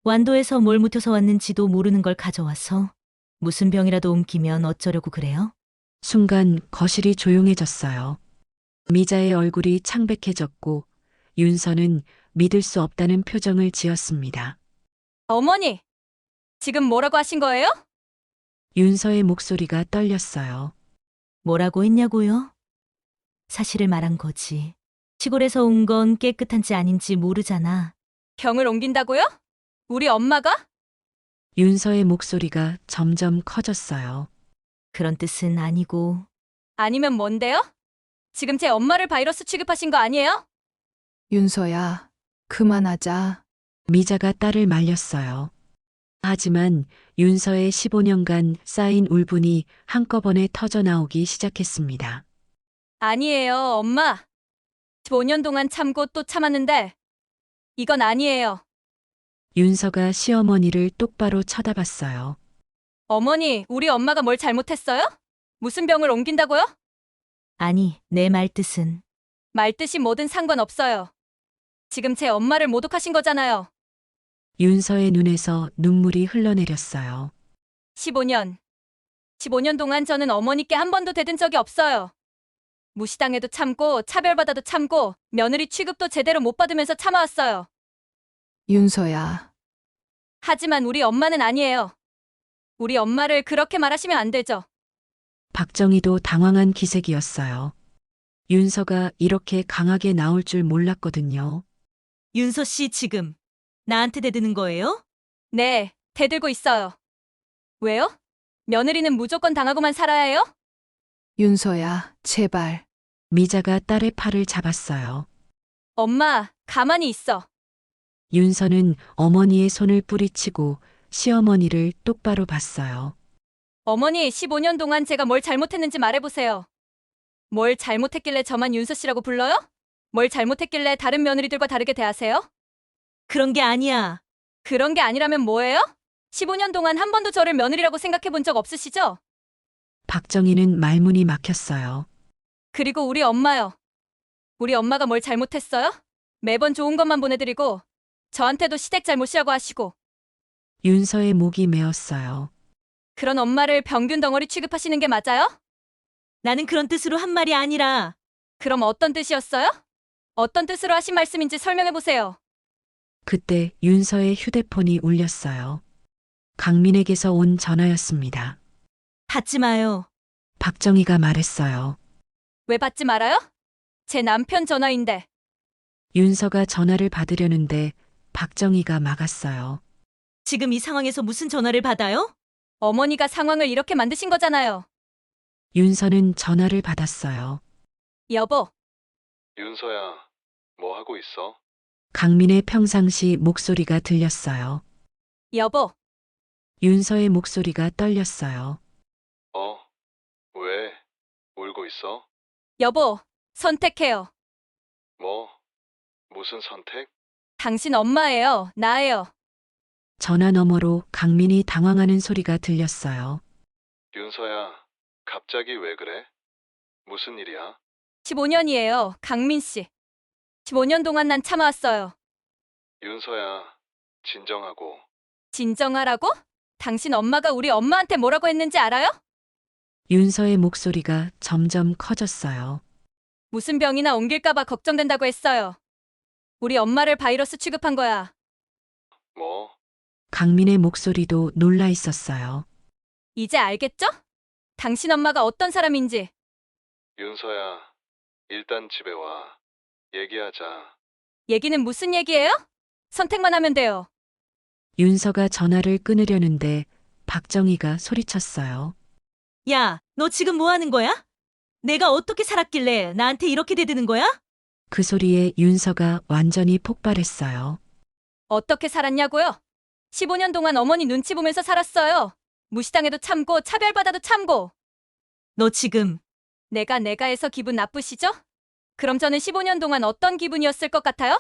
완도에서 뭘 묻혀서 왔는지도 모르는 걸 가져와서 무슨 병이라도 옮기면 어쩌려고 그래요? 순간 거실이 조용해졌어요. 미자의 얼굴이 창백해졌고 윤서는 믿을 수 없다는 표정을 지었습니다. 어머니! 지금 뭐라고 하신 거예요? 윤서의 목소리가 떨렸어요. 뭐라고 했냐고요? 사실을 말한 거지. 시골에서 온 건 깨끗한지 아닌지 모르잖아. 병을 옮긴다고요? 우리 엄마가? 윤서의 목소리가 점점 커졌어요. 그런 뜻은 아니고. 아니면 뭔데요? 지금 제 엄마를 바이러스 취급하신 거 아니에요? 윤서야, 그만하자. 미자가 딸을 말렸어요. 하지만 윤서의 15년간 쌓인 울분이 한꺼번에 터져나오기 시작했습니다. 아니에요, 엄마. 15년 동안 참고 또 참았는데 이건 아니에요. 윤서가 시어머니를 똑바로 쳐다봤어요. 어머니, 우리 엄마가 뭘 잘못했어요? 무슨 병을 옮긴다고요? 아니, 내 말 뜻은. 말뜻이 뭐든 상관없어요. 지금 제 엄마를 모독하신 거잖아요. 윤서의 눈에서 눈물이 흘러내렸어요. 15년. 15년 동안 저는 어머니께 한 번도 대든 적이 없어요. 무시당해도 참고 차별받아도 참고 며느리 취급도 제대로 못 받으면서 참아왔어요. 윤서야, 하지만 우리 엄마는 아니에요. 우리 엄마를 그렇게 말하시면 안 되죠. 박정희도 당황한 기색이었어요. 윤서가 이렇게 강하게 나올 줄 몰랐거든요. 윤서 씨 지금 나한테 대드는 거예요? 네, 대들고 있어요. 왜요? 며느리는 무조건 당하고만 살아야 해요? 윤서야, 제발. 미자가 딸의 팔을 잡았어요. 엄마, 가만히 있어. 윤서는 어머니의 손을 뿌리치고 시어머니를 똑바로 봤어요. 어머니, 15년 동안 제가 뭘 잘못했는지 말해보세요. 뭘 잘못했길래 저만 윤서 씨라고 불러요? 뭘 잘못했길래 다른 며느리들과 다르게 대하세요? 그런 게 아니야. 그런 게 아니라면 뭐예요? 15년 동안 한 번도 저를 며느리라고 생각해 본 적 없으시죠? 박정희는 말문이 막혔어요. 그리고 우리 엄마요. 우리 엄마가 뭘 잘못했어요? 매번 좋은 것만 보내드리고 저한테도 시댁 잘못이라고 하시고 윤서의 목이 메었어요. 그런 엄마를 병균 덩어리 취급하시는 게 맞아요? 나는 그런 뜻으로 한 말이 아니라. 그럼 어떤 뜻이었어요? 어떤 뜻으로 하신 말씀인지 설명해보세요. 그때 윤서의 휴대폰이 울렸어요. 강민에게서 온 전화였습니다. 받지 마요. 박정희가 말했어요. 왜 받지 말아요? 제 남편 전화인데. 윤서가 전화를 받으려는데 박정희가 막았어요. 지금 이 상황에서 무슨 전화를 받아요? 어머니가 상황을 이렇게 만드신 거잖아요. 윤서는 전화를 받았어요. 여보, 윤서야, 뭐 하고 있어? 강민의 평상시 목소리가 들렸어요. 여보, 윤서의 목소리가 떨렸어요. 왜? 울고 있어? 여보, 선택해요. 뭐? 무슨 선택? 당신 엄마예요. 나예요. 전화 너머로 강민이 당황하는 소리가 들렸어요. 윤서야, 갑자기 왜 그래? 무슨 일이야? 15년이에요. 강민 씨. 15년 동안 난 참아왔어요. 윤서야, 진정하고. 진정하라고? 당신 엄마가 우리 엄마한테 뭐라고 했는지 알아요? 윤서의 목소리가 점점 커졌어요. 무슨 병이나 옮길까봐 걱정된다고 했어요. 우리 엄마를 바이러스 취급한 거야. 뭐? 강민의 목소리도 놀라 있었어요. 이제 알겠죠? 당신 엄마가 어떤 사람인지. 윤서야, 일단 집에 와. 얘기하자. 얘기는 무슨 얘기예요? 선택만 하면 돼요. 윤서가 전화를 끊으려는데 박정희가 소리쳤어요. 야, 너 지금 뭐 하는 거야? 내가 어떻게 살았길래 나한테 이렇게 대드는 거야? 그 소리에 윤서가 완전히 폭발했어요. 어떻게 살았냐고요? 15년 동안 어머니 눈치 보면서 살았어요. 무시당해도 참고 차별받아도 참고. 너 지금 내가 해서 기분 나쁘시죠? 그럼 저는 15년 동안 어떤 기분이었을 것 같아요?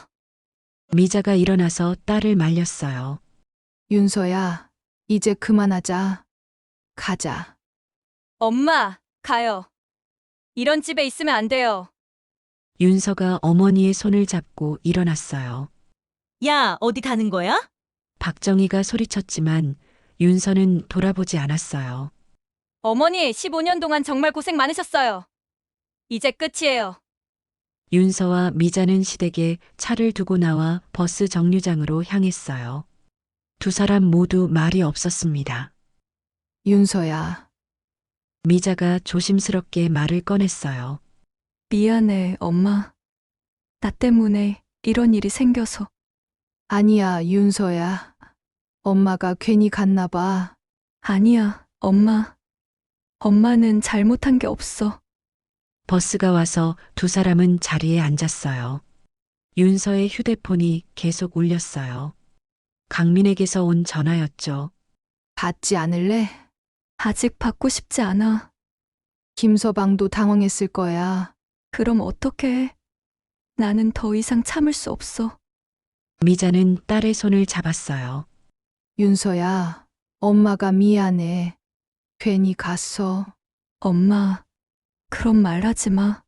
미자가 일어나서 딸을 말렸어요. 윤서야, 이제 그만하자. 가자. 엄마, 가요. 이런 집에 있으면 안 돼요. 윤서가 어머니의 손을 잡고 일어났어요. 야, 어디 가는 거야? 박정희가 소리쳤지만 윤서는 돌아보지 않았어요. 어머니, 15년 동안 정말 고생 많으셨어요. 이제 끝이에요. 윤서와 미자는 시댁에 차를 두고 나와 버스 정류장으로 향했어요. 두 사람 모두 말이 없었습니다. 윤서야, 미자가 조심스럽게 말을 꺼냈어요. 미안해, 엄마. 나 때문에 이런 일이 생겨서. 아니야, 윤서야. 엄마가 괜히 갔나 봐. 아니야, 엄마. 엄마는 잘못한 게 없어. 버스가 와서 두 사람은 자리에 앉았어요. 윤서의 휴대폰이 계속 울렸어요. 강민에게서 온 전화였죠. 받지 않을래? 아직 받고 싶지 않아. 김서방도 당황했을 거야. 그럼 어떡해? 나는 더 이상 참을 수 없어. 미자는 딸의 손을 잡았어요. 윤서야, 엄마가 미안해. 괜히 갔어. 엄마, 그런 말 하지 마.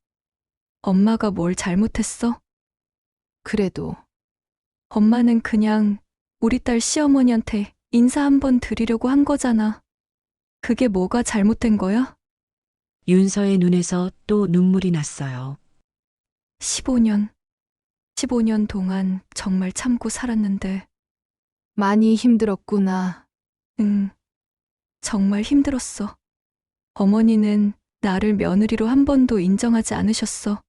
엄마가 뭘 잘못했어? 그래도 엄마는 그냥 우리 딸 시어머니한테 인사 한번 드리려고 한 거잖아. 그게 뭐가 잘못된 거야? 윤서의 눈에서 또 눈물이 났어요. 15년 동안 정말 참고 살았는데. 많이 힘들었구나. 응, 정말 힘들었어. 어머니는 나를 며느리로 한 번도 인정하지 않으셨어.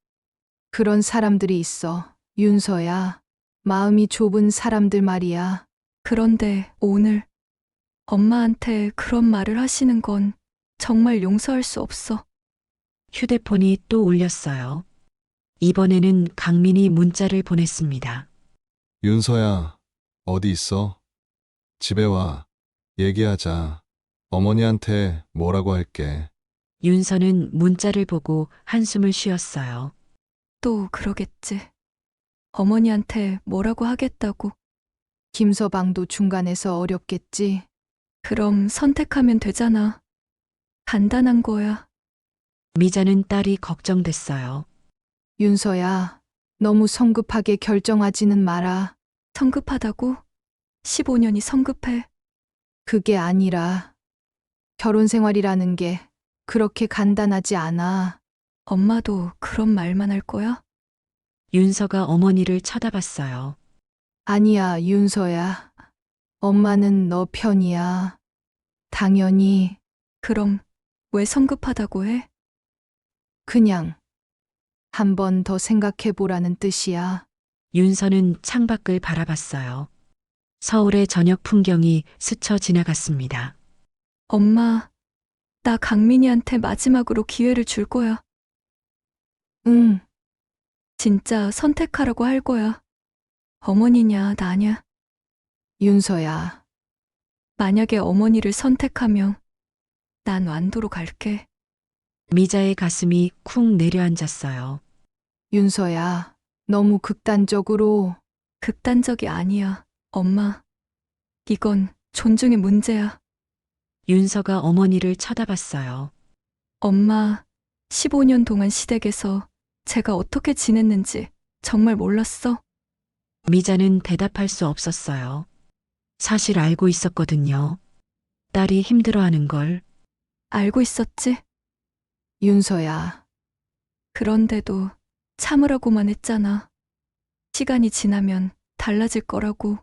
그런 사람들이 있어, 윤서야. 마음이 좁은 사람들 말이야. 그런데 오늘 엄마한테 그런 말을 하시는 건 정말 용서할 수 없어. 휴대폰이 또 울렸어요. 이번에는 강민이 문자를 보냈습니다. 윤서야, 어디 있어? 집에 와. 얘기하자. 어머니한테 뭐라고 할게. 윤서는 문자를 보고 한숨을 쉬었어요. 또 그러겠지. 어머니한테 뭐라고 하겠다고. 김서방도 중간에서 어렵겠지. 그럼 선택하면 되잖아. 간단한 거야. 미자는 딸이 걱정됐어요. 윤서야, 너무 성급하게 결정하지는 마라. 성급하다고? 15년이 성급해. 그게 아니라 결혼 생활이라는 게 그렇게 간단하지 않아. 엄마도 그런 말만 할 거야? 윤서가 어머니를 쳐다봤어요. 아니야, 윤서야. 엄마는 너 편이야. 당연히. 그럼 왜 성급하다고 해? 그냥 한 번 더 생각해 보라는 뜻이야. 윤서는 창밖을 바라봤어요. 서울의 저녁 풍경이 스쳐 지나갔습니다. 엄마, 나 강민이한테 마지막으로 기회를 줄 거야. 응. 진짜 선택하라고 할 거야. 어머니냐, 나냐. 윤서야, 만약에 어머니를 선택하면 난 완도로 갈게. 미자의 가슴이 쿵 내려앉았어요. 윤서야, 너무 극단적으로 극단적이 아니야, 엄마. 이건 존중의 문제야. 윤서가 어머니를 쳐다봤어요. 엄마, 15년 동안 시댁에서 제가 어떻게 지냈는지 정말 몰랐어? 미자는 대답할 수 없었어요. 사실 알고 있었거든요. 딸이 힘들어하는 걸. 알고 있었지? 윤서야. 그런데도 참으라고만 했잖아. 시간이 지나면 달라질 거라고.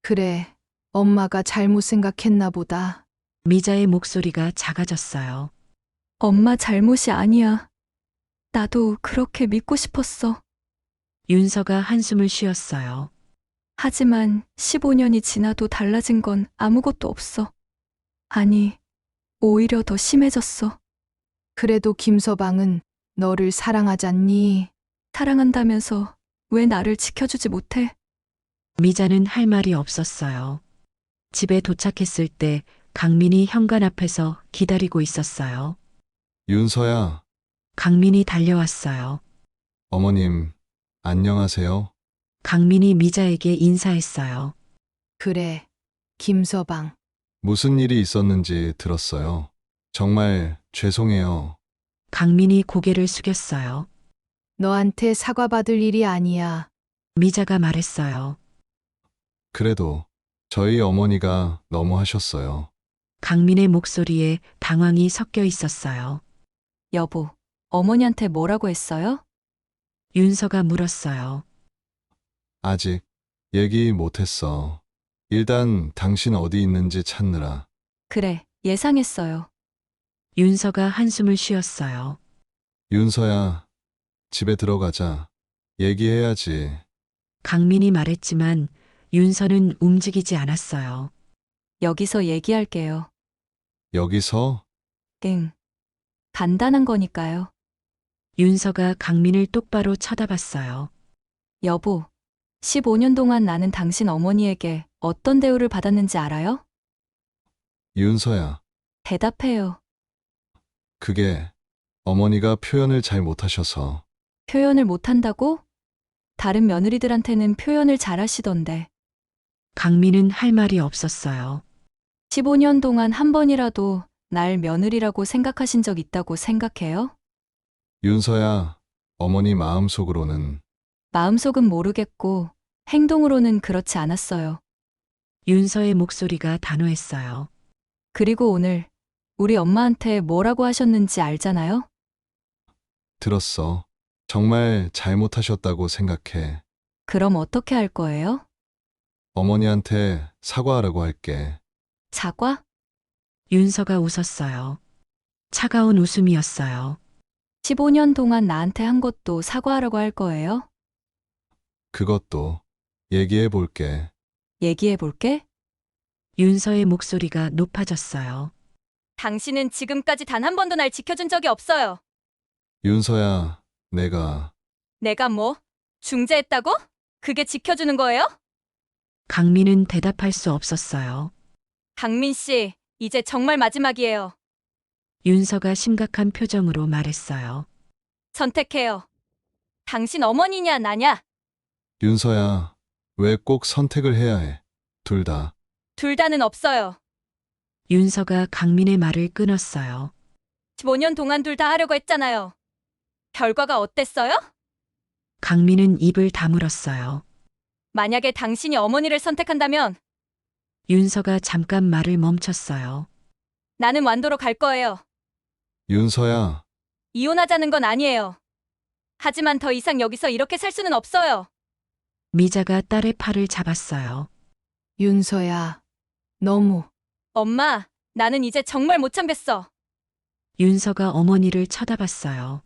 그래, 엄마가 잘못 생각했나 보다. 미자의 목소리가 작아졌어요. 엄마 잘못이 아니야. 나도 그렇게 믿고 싶었어. 윤서가 한숨을 쉬었어요. 하지만 15년이 지나도 달라진 건 아무것도 없어. 아니, 오히려 더 심해졌어. 그래도 김서방은 너를 사랑하잖니? 사랑한다면서 왜 나를 지켜주지 못해? 미자는 할 말이 없었어요. 집에 도착했을 때 강민이 현관 앞에서 기다리고 있었어요. 윤서야, 강민이 달려왔어요. 어머님, 안녕하세요. 강민이 미자에게 인사했어요. 그래, 김서방. 무슨 일이 있었는지 들었어요. 정말 죄송해요. 강민이 고개를 숙였어요. 너한테 사과받을 일이 아니야. 미자가 말했어요. 그래도 저희 어머니가 너무 하셨어요. 강민의 목소리에 당황이 섞여 있었어요. 여보, 어머니한테 뭐라고 했어요? 윤서가 물었어요. 아직 얘기 못했어. 일단 당신 어디 있는지 찾느라. 그래, 예상했어요. 윤서가 한숨을 쉬었어요. 윤서야, 집에 들어가자. 얘기해야지. 강민이 말했지만 윤서는 움직이지 않았어요. 여기서 얘기할게요. 여기서? 응. 간단한 거니까요. 윤서가 강민을 똑바로 쳐다봤어요. 여보, 15년 동안 나는 당신 어머니에게 어떤 대우를 받았는지 알아요? 윤서야, 대답해요. 그게 어머니가 표현을 잘 못하셔서. 표현을 못한다고? 다른 며느리들한테는 표현을 잘하시던데. 강민은 할 말이 없었어요. 15년 동안 한 번이라도 날 며느리라고 생각하신 적 있다고 생각해요? 윤서야, 어머니 마음속으로는. 마음속은 모르겠고 행동으로는 그렇지 않았어요. 윤서의 목소리가 단호했어요. 그리고 오늘 우리 엄마한테 뭐라고 하셨는지 알잖아요? 들었어. 정말 잘못하셨다고 생각해. 그럼 어떻게 할 거예요? 어머니한테 사과하라고 할게. 사과? 윤서가 웃었어요. 차가운 웃음이었어요. 15년 동안 나한테 한 것도 사과하라고 할 거예요? 그것도 얘기해 볼게. 얘기해 볼게. 윤서의 목소리가 높아졌어요. 당신은 지금까지 단 한 번도 날 지켜준 적이 없어요. 윤서야, 내가. 내가 뭐? 중재했다고? 그게 지켜주는 거예요? 강민은 대답할 수 없었어요. 강민 씨, 이제 정말 마지막이에요. 윤서가 심각한 표정으로 말했어요. 선택해요. 당신 어머니냐, 나냐? 윤서야, 왜 꼭 선택을 해야 해? 둘 다. 둘 다는 없어요. 윤서가 강민의 말을 끊었어요. 15년 동안 둘 다 하려고 했잖아요. 결과가 어땠어요? 강민은 입을 다물었어요. 만약에 당신이 어머니를 선택한다면 윤서가 잠깐 말을 멈췄어요. 나는 완도로 갈 거예요. 윤서야, 이혼하자는 건 아니에요. 하지만 더 이상 여기서 이렇게 살 수는 없어요. 미자가 딸의 팔을 잡았어요. 윤서야, 너무. 엄마, 나는 이제 정말 못 참겠어. 윤서가 어머니를 쳐다봤어요.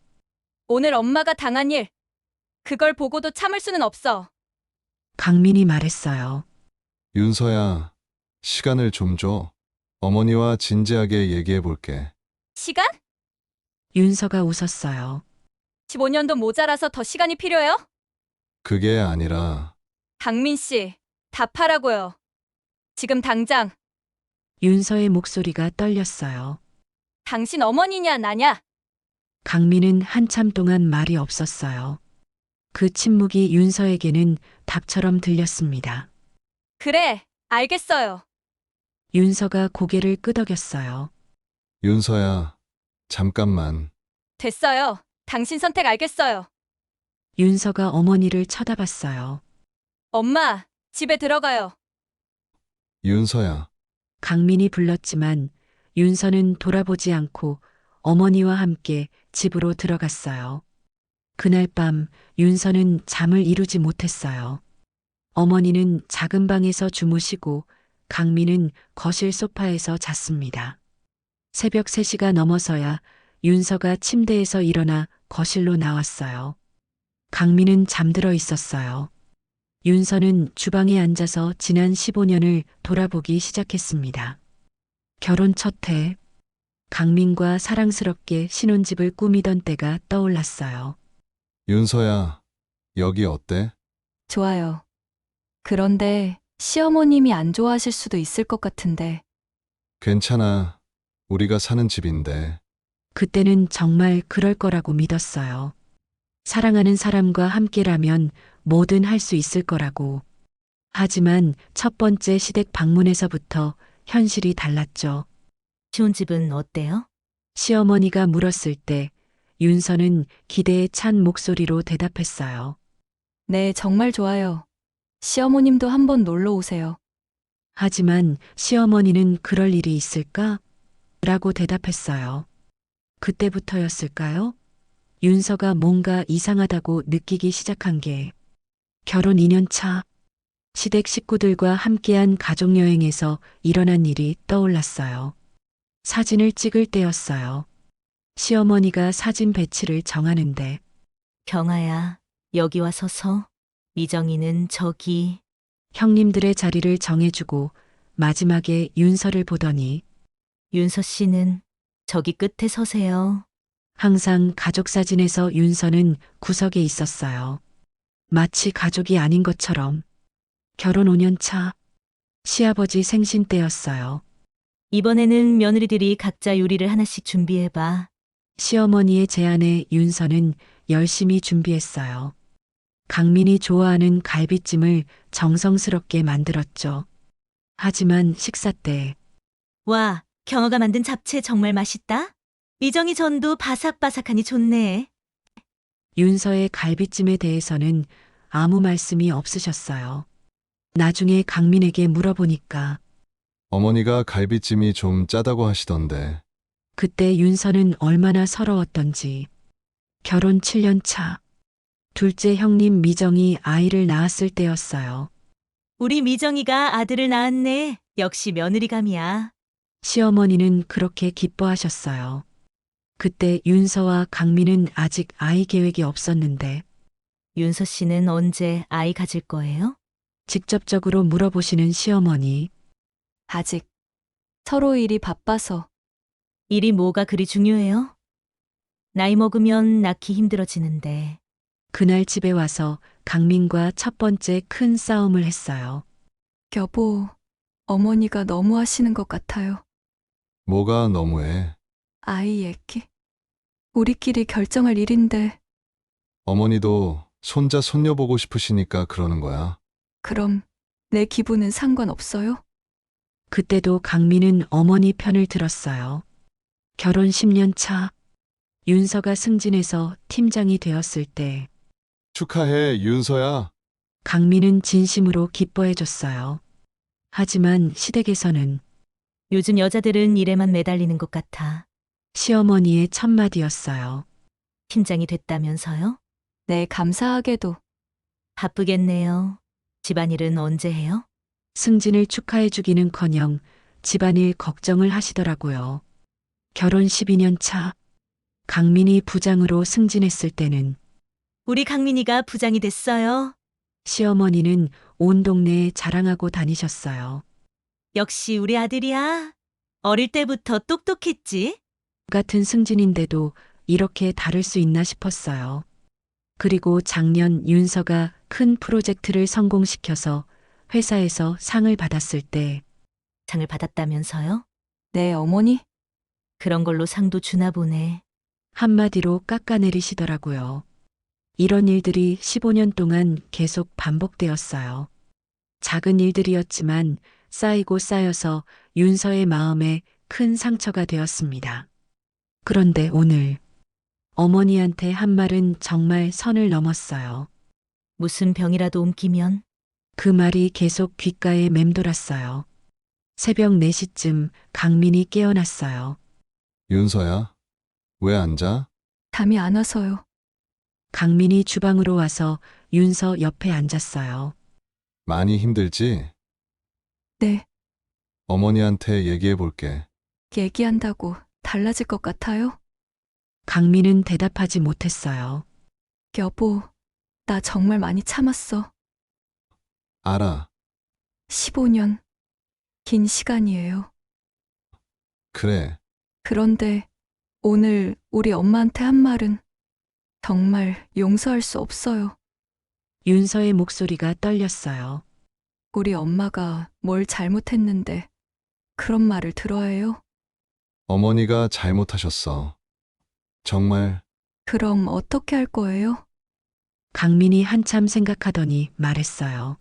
오늘 엄마가 당한 일, 그걸 보고도 참을 수는 없어. 강민이 말했어요. 윤서야, 시간을 좀 줘. 어머니와 진지하게 얘기해 볼게. 시간? 윤서가 웃었어요. 15년도 모자라서 더 시간이 필요해요? 그게 아니라. 강민 씨, 답하라고요. 지금 당장. 윤서의 목소리가 떨렸어요. 당신 어머니냐, 나냐? 강민은 한참 동안 말이 없었어요. 그 침묵이 윤서에게는 답처럼 들렸습니다. 그래, 알겠어요. 윤서가 고개를 끄덕였어요. 윤서야, 잠깐만. 됐어요. 당신 선택 알겠어요. 윤서가 어머니를 쳐다봤어요. 엄마, 집에 들어가요. 윤서야, 강민이 불렀지만 윤서는 돌아보지 않고 어머니와 함께 집으로 들어갔어요. 그날 밤 윤서는 잠을 이루지 못했어요. 어머니는 작은 방에서 주무시고 강민은 거실 소파에서 잤습니다. 새벽 3시가 넘어서야 윤서가 침대에서 일어나 거실로 나왔어요. 강민은 잠들어 있었어요. 윤서는 주방에 앉아서 지난 15년을 돌아보기 시작했습니다. 결혼 첫 해, 강민과 사랑스럽게 신혼집을 꾸미던 때가 떠올랐어요. 윤서야, 여기 어때? 좋아요. 그런데 시어머님이 안 좋아하실 수도 있을 것 같은데. 괜찮아. 우리가 사는 집인데. 그때는 정말 그럴 거라고 믿었어요. 사랑하는 사람과 함께라면 뭐든 할 수 있을 거라고. 하지만 첫 번째 시댁 방문에서부터 현실이 달랐죠. 신혼집은 어때요? 시어머니가 물었을 때 윤서는 기대에 찬 목소리로 대답했어요. 네, 정말 좋아요. 시어머님도 한번 놀러 오세요. 하지만 시어머니는 그럴 일이 있을까? 라고 대답했어요. 그때부터였을까요? 윤서가 뭔가 이상하다고 느끼기 시작한 게 결혼 2년 차 시댁 식구들과 함께한 가족여행에서 일어난 일이 떠올랐어요. 사진을 찍을 때였어요. 시어머니가 사진 배치를 정하는데 경아야, 여기 와 서서. 미정이는 저기. 형님들의 자리를 정해주고 마지막에 윤서를 보더니 윤서 씨는 저기 끝에 서세요. 항상 가족 사진에서 윤서는 구석에 있었어요. 마치 가족이 아닌 것처럼. 결혼 5년 차 시아버지 생신 때였어요. 이번에는 며느리들이 각자 요리를 하나씩 준비해봐. 시어머니의 제안에 윤서는 열심히 준비했어요. 강민이 좋아하는 갈비찜을 정성스럽게 만들었죠. 하지만 식사 때 와, 경아가 만든 잡채 정말 맛있다. 미정이 전도 바삭바삭하니 좋네. 윤서의 갈비찜에 대해서는 아무 말씀이 없으셨어요. 나중에 강민에게 물어보니까 어머니가 갈비찜이 좀 짜다고 하시던데. 그때 윤서는 얼마나 서러웠던지. 결혼 7년 차 둘째 형님 미정이 아이를 낳았을 때였어요. 우리 미정이가 아들을 낳았네. 역시 며느리감이야. 시어머니는 그렇게 기뻐하셨어요. 그때 윤서와 강민은 아직 아이 계획이 없었는데 윤서 씨는 언제 아이 가질 거예요? 직접적으로 물어보시는 시어머니. 아직 서로 일이 바빠서. 일이 뭐가 그리 중요해요? 나이 먹으면 낳기 힘들어지는데. 그날 집에 와서 강민과 첫 번째 큰 싸움을 했어요. 여보, 어머니가 너무 하시는 것 같아요. 뭐가 너무해. 아이 얘기. 우리끼리 결정할 일인데. 어머니도 손자 손녀 보고 싶으시니까 그러는 거야. 그럼 내 기분은 상관없어요? 그때도 강민은 어머니 편을 들었어요. 결혼 10년 차 윤서가 승진해서 팀장이 되었을 때 축하해, 윤서야. 강민은 진심으로 기뻐해줬어요. 하지만 시댁에서는 요즘 여자들은 일에만 매달리는 것 같아. 시어머니의 첫마디였어요. 팀장이 됐다면서요? 네, 감사하게도. 바쁘겠네요. 집안일은 언제 해요? 승진을 축하해주기는커녕 집안일 걱정을 하시더라고요. 결혼 12년 차 강민이 부장으로 승진했을 때는 우리 강민이가 부장이 됐어요. 시어머니는 온 동네에 자랑하고 다니셨어요. 역시 우리 아들이야. 어릴 때부터 똑똑했지? 같은 승진인데도 이렇게 다를 수 있나 싶었어요. 그리고 작년 윤서가 큰 프로젝트를 성공시켜서 회사에서 상을 받았을 때 상을 받았다면서요? 네, 어머니. 그런 걸로 상도 주나 보네. 한마디로 깎아내리시더라고요. 이런 일들이 15년 동안 계속 반복되었어요. 작은 일들이었지만 쌓이고 쌓여서 윤서의 마음에 큰 상처가 되었습니다. 그런데 오늘 어머니한테 한 말은 정말 선을 넘었어요. 무슨 병이라도 옮기면 그 말이 계속 귓가에 맴돌았어요. 새벽 4시쯤 강민이 깨어났어요. 윤서야, 왜 안 자? 잠이 안 와서요. 강민이 주방으로 와서 윤서 옆에 앉았어요. 많이 힘들지? 네, 어머니한테 얘기해 볼게. 얘기한다고 달라질 것 같아요? 강민은 대답하지 못했어요. 여보, 나 정말 많이 참았어. 알아. 15년. 긴 시간이에요. 그래. 그런데 오늘 우리 엄마한테 한 말은 정말 용서할 수 없어요. 윤서의 목소리가 떨렸어요. 우리 엄마가 뭘 잘못했는데 그런 말을 들어야 해요? 어머니가 잘못하셨어. 정말 그럼 어떻게 할 거예요? 강민이 한참 생각하더니 말했어요.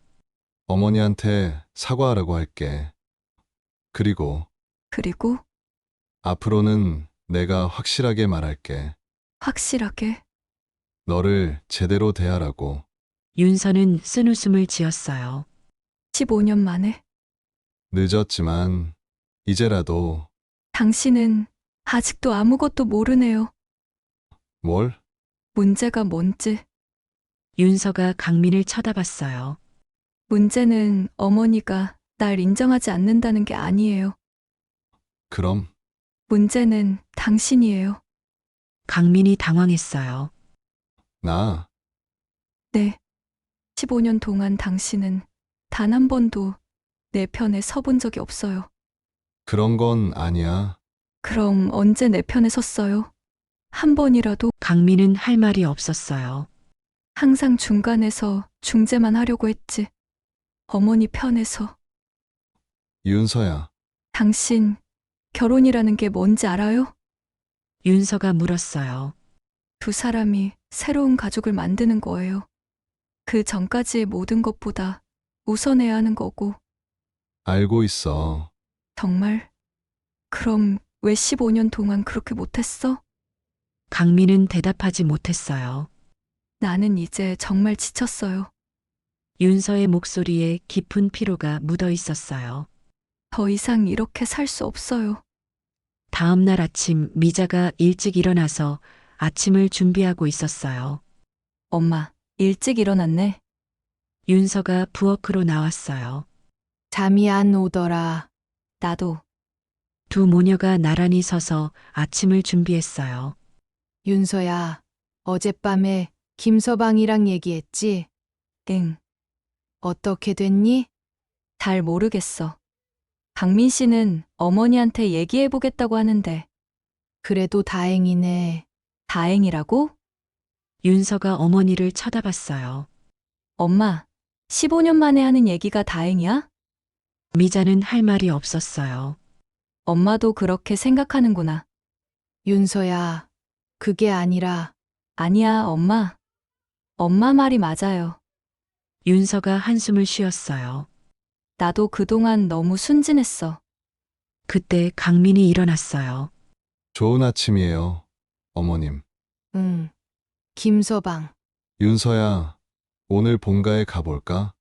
어머니한테 사과하라고 할게. 그리고 그리고 앞으로는 내가 확실하게 말할게. 확실하게 너를 제대로 대하라고. 윤서는 쓴웃음을 지었어요. 15년 만에 늦었지만 이제라도. 당신은 아직도 아무것도 모르네요. 뭘? 문제가 뭔지. 윤서가 강민을 쳐다봤어요. 문제는 어머니가 날 인정하지 않는다는 게 아니에요. 그럼 문제는 당신이에요. 강민이 당황했어요. 나 네. 15년 동안 당신은 단 한 번도 내 편에 서본 적이 없어요. 그런 건 아니야. 그럼 언제 내 편에 섰어요? 한 번이라도? 강민은 할 말이 없었어요. 항상 중간에서 중재만 하려고 했지. 어머니 편에서. 윤서야, 당신 결혼이라는 게 뭔지 알아요? 윤서가 물었어요. 두 사람이 새로운 가족을 만드는 거예요. 그 전까지의 모든 것보다 우선해야 하는 거고. 알고 있어. 정말? 그럼 왜 15년 동안 그렇게 못했어? 강민은 대답하지 못했어요. 나는 이제 정말 지쳤어요. 윤서의 목소리에 깊은 피로가 묻어 있었어요. 더 이상 이렇게 살 수 없어요. 다음 날 아침 미자가 일찍 일어나서 아침을 준비하고 있었어요. 엄마, 일찍 일어났네. 윤서가 부엌으로 나왔어요. 잠이 안 오더라. 나도. 두 모녀가 나란히 서서 아침을 준비했어요. 윤서야, 어젯밤에 김서방이랑 얘기했지? 응, 어떻게 됐니? 잘 모르겠어. 강민 씨는 어머니한테 얘기해보겠다고 하는데. 그래도 다행이네. 다행이라고? 윤서가 어머니를 쳐다봤어요. 엄마, 15년 만에 하는 얘기가 다행이야? 미자는 할 말이 없었어요. 엄마도 그렇게 생각하는구나. 윤서야, 그게 아니라 아니야, 엄마. 엄마 말이 맞아요. 윤서가 한숨을 쉬었어요. 나도 그동안 너무 순진했어. 그때 강민이 일어났어요. 좋은 아침이에요, 어머님. 응. 김서방. 윤서야, 오늘 본가에 가볼까?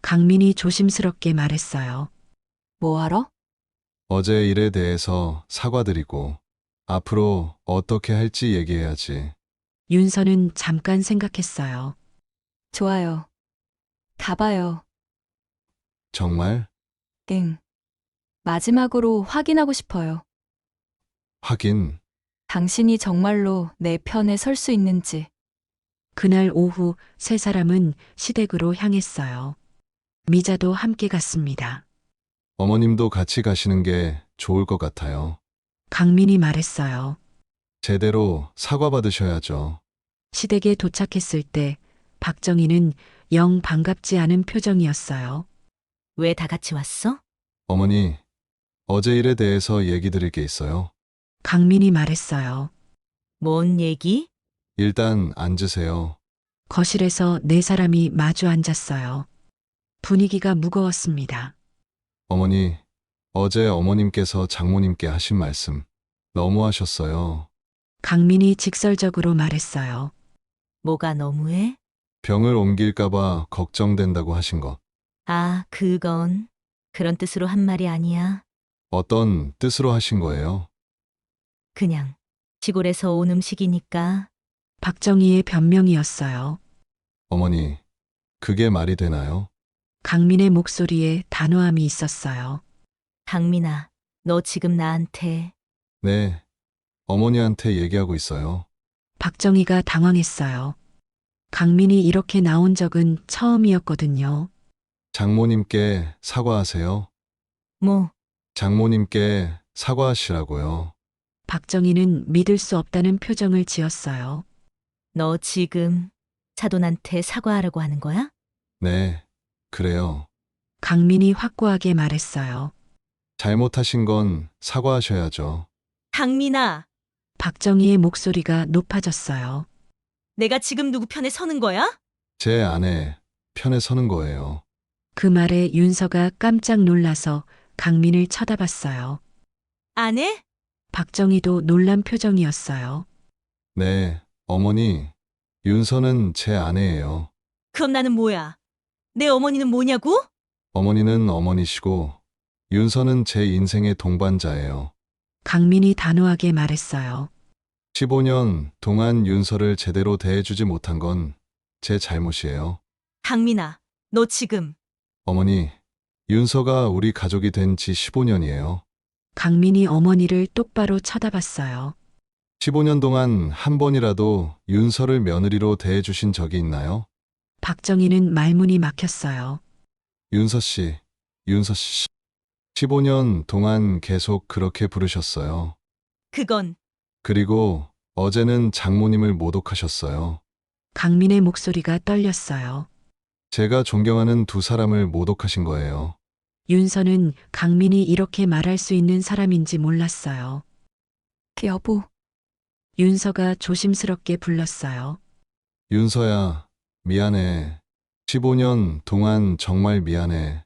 강민이 조심스럽게 말했어요. 뭐하러? 어제 일에 대해서 사과드리고 앞으로 어떻게 할지 얘기해야지. 윤서는 잠깐 생각했어요. 좋아요. 가봐요. 정말? 응. 마지막으로 확인하고 싶어요. 하긴. 당신이 정말로 내 편에 설 수 있는지. 그날 오후 세 사람은 시댁으로 향했어요. 미자도 함께 갔습니다. 어머님도 같이 가시는 게 좋을 것 같아요. 강민이 말했어요. 제대로 사과받으셔야죠. 시댁에 도착했을 때 박정희는 영 반갑지 않은 표정이었어요. 왜 다 같이 왔어? 어머니, 어제 일에 대해서 얘기 드릴 게 있어요. 강민이 말했어요. 뭔 얘기? 일단 앉으세요. 거실에서 네 사람이 마주 앉았어요. 분위기가 무거웠습니다. 어머니, 어제 어머님께서 장모님께 하신 말씀 너무하셨어요. 강민이 직설적으로 말했어요. 뭐가 너무해? 병을 옮길까봐 걱정된다고 하신 것. 아, 그건 그런 뜻으로 한 말이 아니야. 어떤 뜻으로 하신 거예요? 그냥 시골에서 온 음식이니까. 박정희의 변명이었어요. 어머니, 그게 말이 되나요? 강민의 목소리에 단호함이 있었어요. 강민아, 너 지금 나한테 네, 어머니한테 얘기하고 있어요. 박정희가 당황했어요. 강민이 이렇게 나온 적은 처음이었거든요. 장모님께 사과하세요. 뭐 장모님께 사과하시라고요. 박정희는 믿을 수 없다는 표정을 지었어요. 너 지금 사돈한테 사과하라고 하는 거야? 네, 그래요. 강민이 확고하게 말했어요. 잘못하신 건 사과하셔야죠. 강민아, 박정희의 목소리가 높아졌어요. 내가 지금 누구 편에 서는 거야? 제 아내 편에 서는 거예요. 그 말에 윤서가 깜짝 놀라서 강민을 쳐다봤어요. 아내? 박정희도 놀란 표정이었어요. 네, 어머니, 윤서는 제 아내예요. 그럼 나는 뭐야? 내 어머니는 뭐냐고? 어머니는 어머니시고, 윤서는 제 인생의 동반자예요. 강민이 단호하게 말했어요. 15년 동안 윤서를 제대로 대해주지 못한 건 제 잘못이에요. 강민아, 너 지금 어머니, 윤서가 우리 가족이 된 지 15년이에요. 강민이 어머니를 똑바로 쳐다봤어요. 15년 동안 한 번이라도 윤서를 며느리로 대해주신 적이 있나요? 박정희는 말문이 막혔어요. 윤서 씨, 윤서 씨. 15년 동안 계속 그렇게 부르셨어요. 그건 그리고 어제는 장모님을 모독하셨어요. 강민의 목소리가 떨렸어요. 제가 존경하는 두 사람을 모독하신 거예요. 윤서는 강민이 이렇게 말할 수 있는 사람인지 몰랐어요. 여보, 윤서가 조심스럽게 불렀어요. 윤서야, 미안해. 15년 동안 정말 미안해.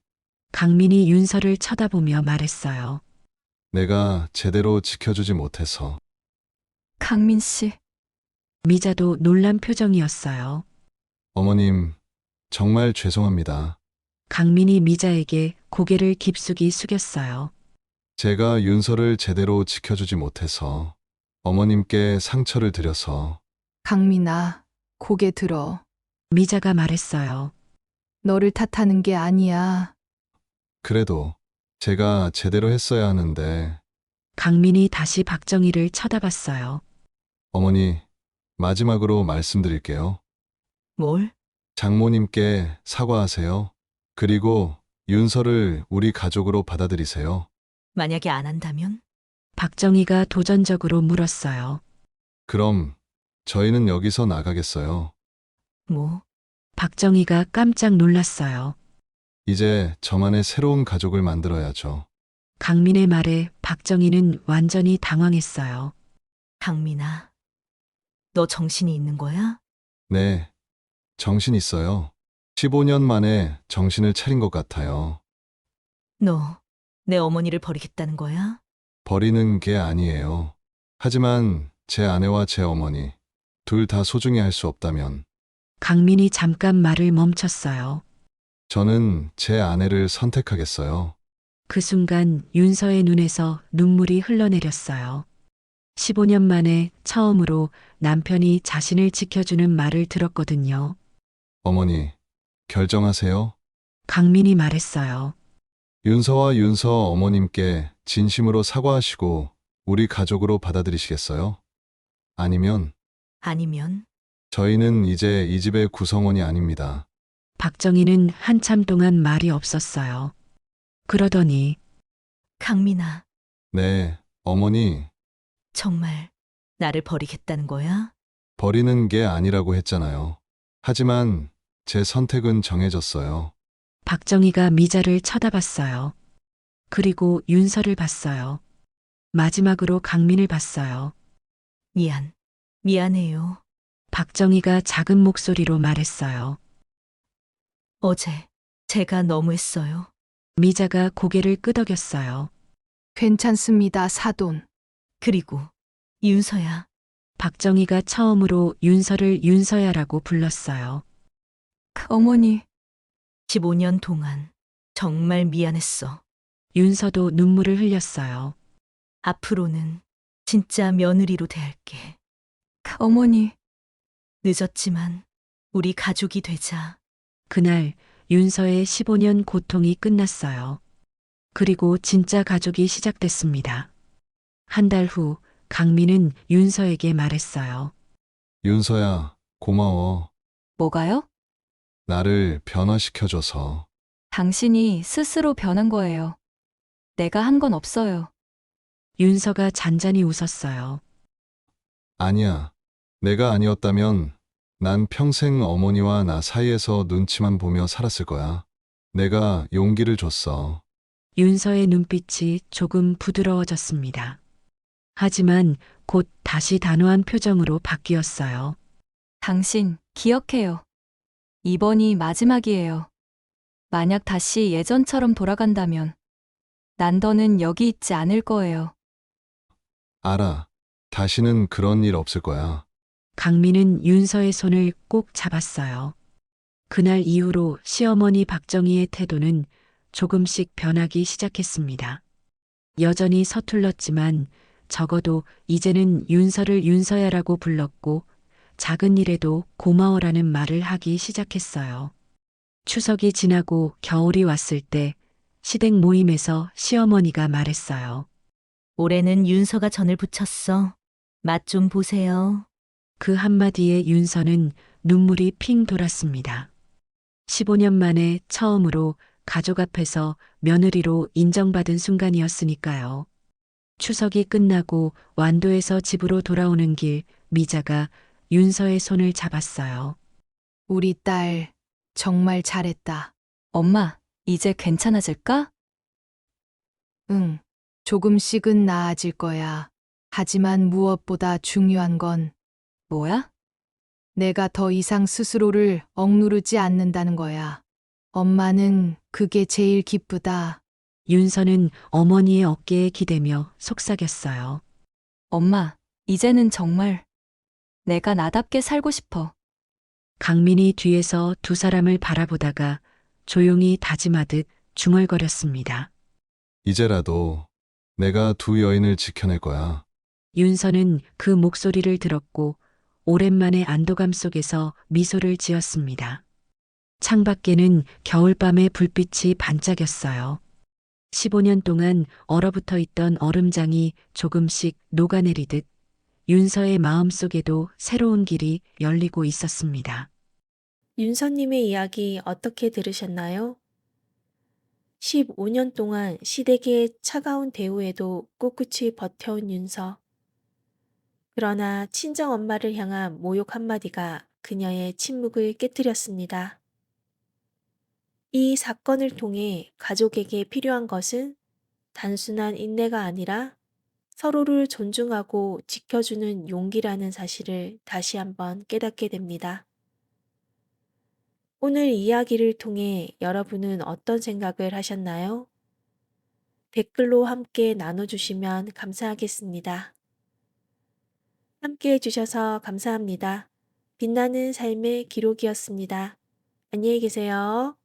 강민이 윤서를 쳐다보며 말했어요. 내가 제대로 지켜주지 못해서. 강민 씨. 미자도 놀란 표정이었어요. 어머님, 정말 죄송합니다. 강민이 미자에게 고개를 깊숙이 숙였어요. 제가 윤서를 제대로 지켜주지 못해서 어머님께 상처를 드려서. 강민아, 고개 들어. 미자가 말했어요. 너를 탓하는 게 아니야. 그래도 제가 제대로 했어야 하는데. 강민이 다시 박정희를 쳐다봤어요. 어머니, 마지막으로 말씀드릴게요. 뭘? 장모님께 사과하세요. 그리고 윤서를 우리 가족으로 받아들이세요. 만약에 안 한다면? 박정희가 도전적으로 물었어요. 그럼 저희는 여기서 나가겠어요. 뭐? 박정희가 깜짝 놀랐어요. 이제 저만의 새로운 가족을 만들어야죠. 강민의 말에 박정희는 완전히 당황했어요. 강민아, 너 정신이 있는 거야? 네, 정신 있어요. 15년 만에 정신을 차린 것 같아요. 너 내 어머니를 버리겠다는 거야? 버리는 게 아니에요. 하지만 제 아내와 제 어머니, 둘 다 소중히 할 수 없다면 강민이 잠깐 말을 멈췄어요. 저는 제 아내를 선택하겠어요. 그 순간 윤서의 눈에서 눈물이 흘러내렸어요. 15년 만에 처음으로 남편이 자신을 지켜주는 말을 들었거든요. 어머니, 결정하세요. 강민이 말했어요. 윤서와 윤서 어머님께 진심으로 사과하시고 우리 가족으로 받아들이시겠어요? 아니면 아니면? 저희는 이제 이 집의 구성원이 아닙니다. 박정희는 한참 동안 말이 없었어요. 그러더니 강민아, 네, 어머니, 정말 나를 버리겠다는 거야? 버리는 게 아니라고 했잖아요. 하지만 제 선택은 정해졌어요. 박정희가 미자를 쳐다봤어요. 그리고 윤서를 봤어요. 마지막으로 강민을 봤어요. 미안해요. 박정희가 작은 목소리로 말했어요. 어제 제가 너무했어요. 미자가 고개를 끄덕였어요. 괜찮습니다, 사돈. 그리고 윤서야, 박정희가 처음으로 윤서를 윤서야라고 불렀어요. 어머니, 15년 동안 정말 미안했어. 윤서도 눈물을 흘렸어요. 앞으로는 진짜 며느리로 대할게. 어머니, 늦었지만 우리 가족이 되자. 그날 윤서의 15년 고통이 끝났어요. 그리고 진짜 가족이 시작됐습니다. 한 달 후 강민은 윤서에게 말했어요. 윤서야, 고마워. 뭐가요? 나를 변화시켜줘서. 당신이 스스로 변한 거예요. 내가 한 건 없어요. 윤서가 잔잔히 웃었어요. 아니야. 내가 아니었다면 난 평생 어머니와 나 사이에서 눈치만 보며 살았을 거야. 내가 용기를 줬어. 윤서의 눈빛이 조금 부드러워졌습니다. 하지만 곧 다시 단호한 표정으로 바뀌었어요. 당신 기억해요. 이번이 마지막이에요. 만약 다시 예전처럼 돌아간다면 난 더는 여기 있지 않을 거예요. 알아. 다시는 그런 일 없을 거야. 강민은 윤서의 손을 꼭 잡았어요. 그날 이후로 시어머니 박정희의 태도는 조금씩 변하기 시작했습니다. 여전히 서툴렀지만 적어도 이제는 윤서를 윤서야라고 불렀고 작은 일에도 고마워라는 말을 하기 시작했어요. 추석이 지나고 겨울이 왔을 때 시댁 모임에서 시어머니가 말했어요. 올해는 윤서가 전을 부쳤어. 맛 좀 보세요. 그 한마디에 윤서는 눈물이 핑 돌았습니다. 15년 만에 처음으로 가족 앞에서 며느리로 인정받은 순간이었으니까요. 추석이 끝나고 완도에서 집으로 돌아오는 길 미자가 윤서의 손을 잡았어요. 우리 딸 정말 잘했다. 엄마, 이제 괜찮아질까? 응, 조금씩은 나아질 거야. 하지만 무엇보다 중요한 건 뭐야? 내가 더 이상 스스로를 억누르지 않는다는 거야. 엄마는 그게 제일 기쁘다. 윤서는 어머니의 어깨에 기대며 속삭였어요. 엄마, 이제는 정말 내가 나답게 살고 싶어. 강민이 뒤에서 두 사람을 바라보다가 조용히 다짐하듯 중얼거렸습니다. 이제라도 내가 두 여인을 지켜낼 거야. 윤서는 그 목소리를 들었고 오랜만에 안도감 속에서 미소를 지었습니다. 창밖에는 겨울밤의 불빛이 반짝였어요. 15년 동안 얼어붙어 있던 얼음장이 조금씩 녹아내리듯 윤서의 마음속에도 새로운 길이 열리고 있었습니다. 윤서님의 이야기 어떻게 들으셨나요? 15년 동안 시댁의 차가운 대우에도 꿋꿋이 버텨온 윤서. 그러나 친정엄마를 향한 모욕 한마디가 그녀의 침묵을 깨뜨렸습니다. 이 사건을 통해 가족에게 필요한 것은 단순한 인내가 아니라 서로를 존중하고 지켜주는 용기라는 사실을 다시 한번 깨닫게 됩니다. 오늘 이야기를 통해 여러분은 어떤 생각을 하셨나요? 댓글로 함께 나눠주시면 감사하겠습니다. 함께 해주셔서 감사합니다. 빛나는 삶의 기록이었습니다. 안녕히 계세요.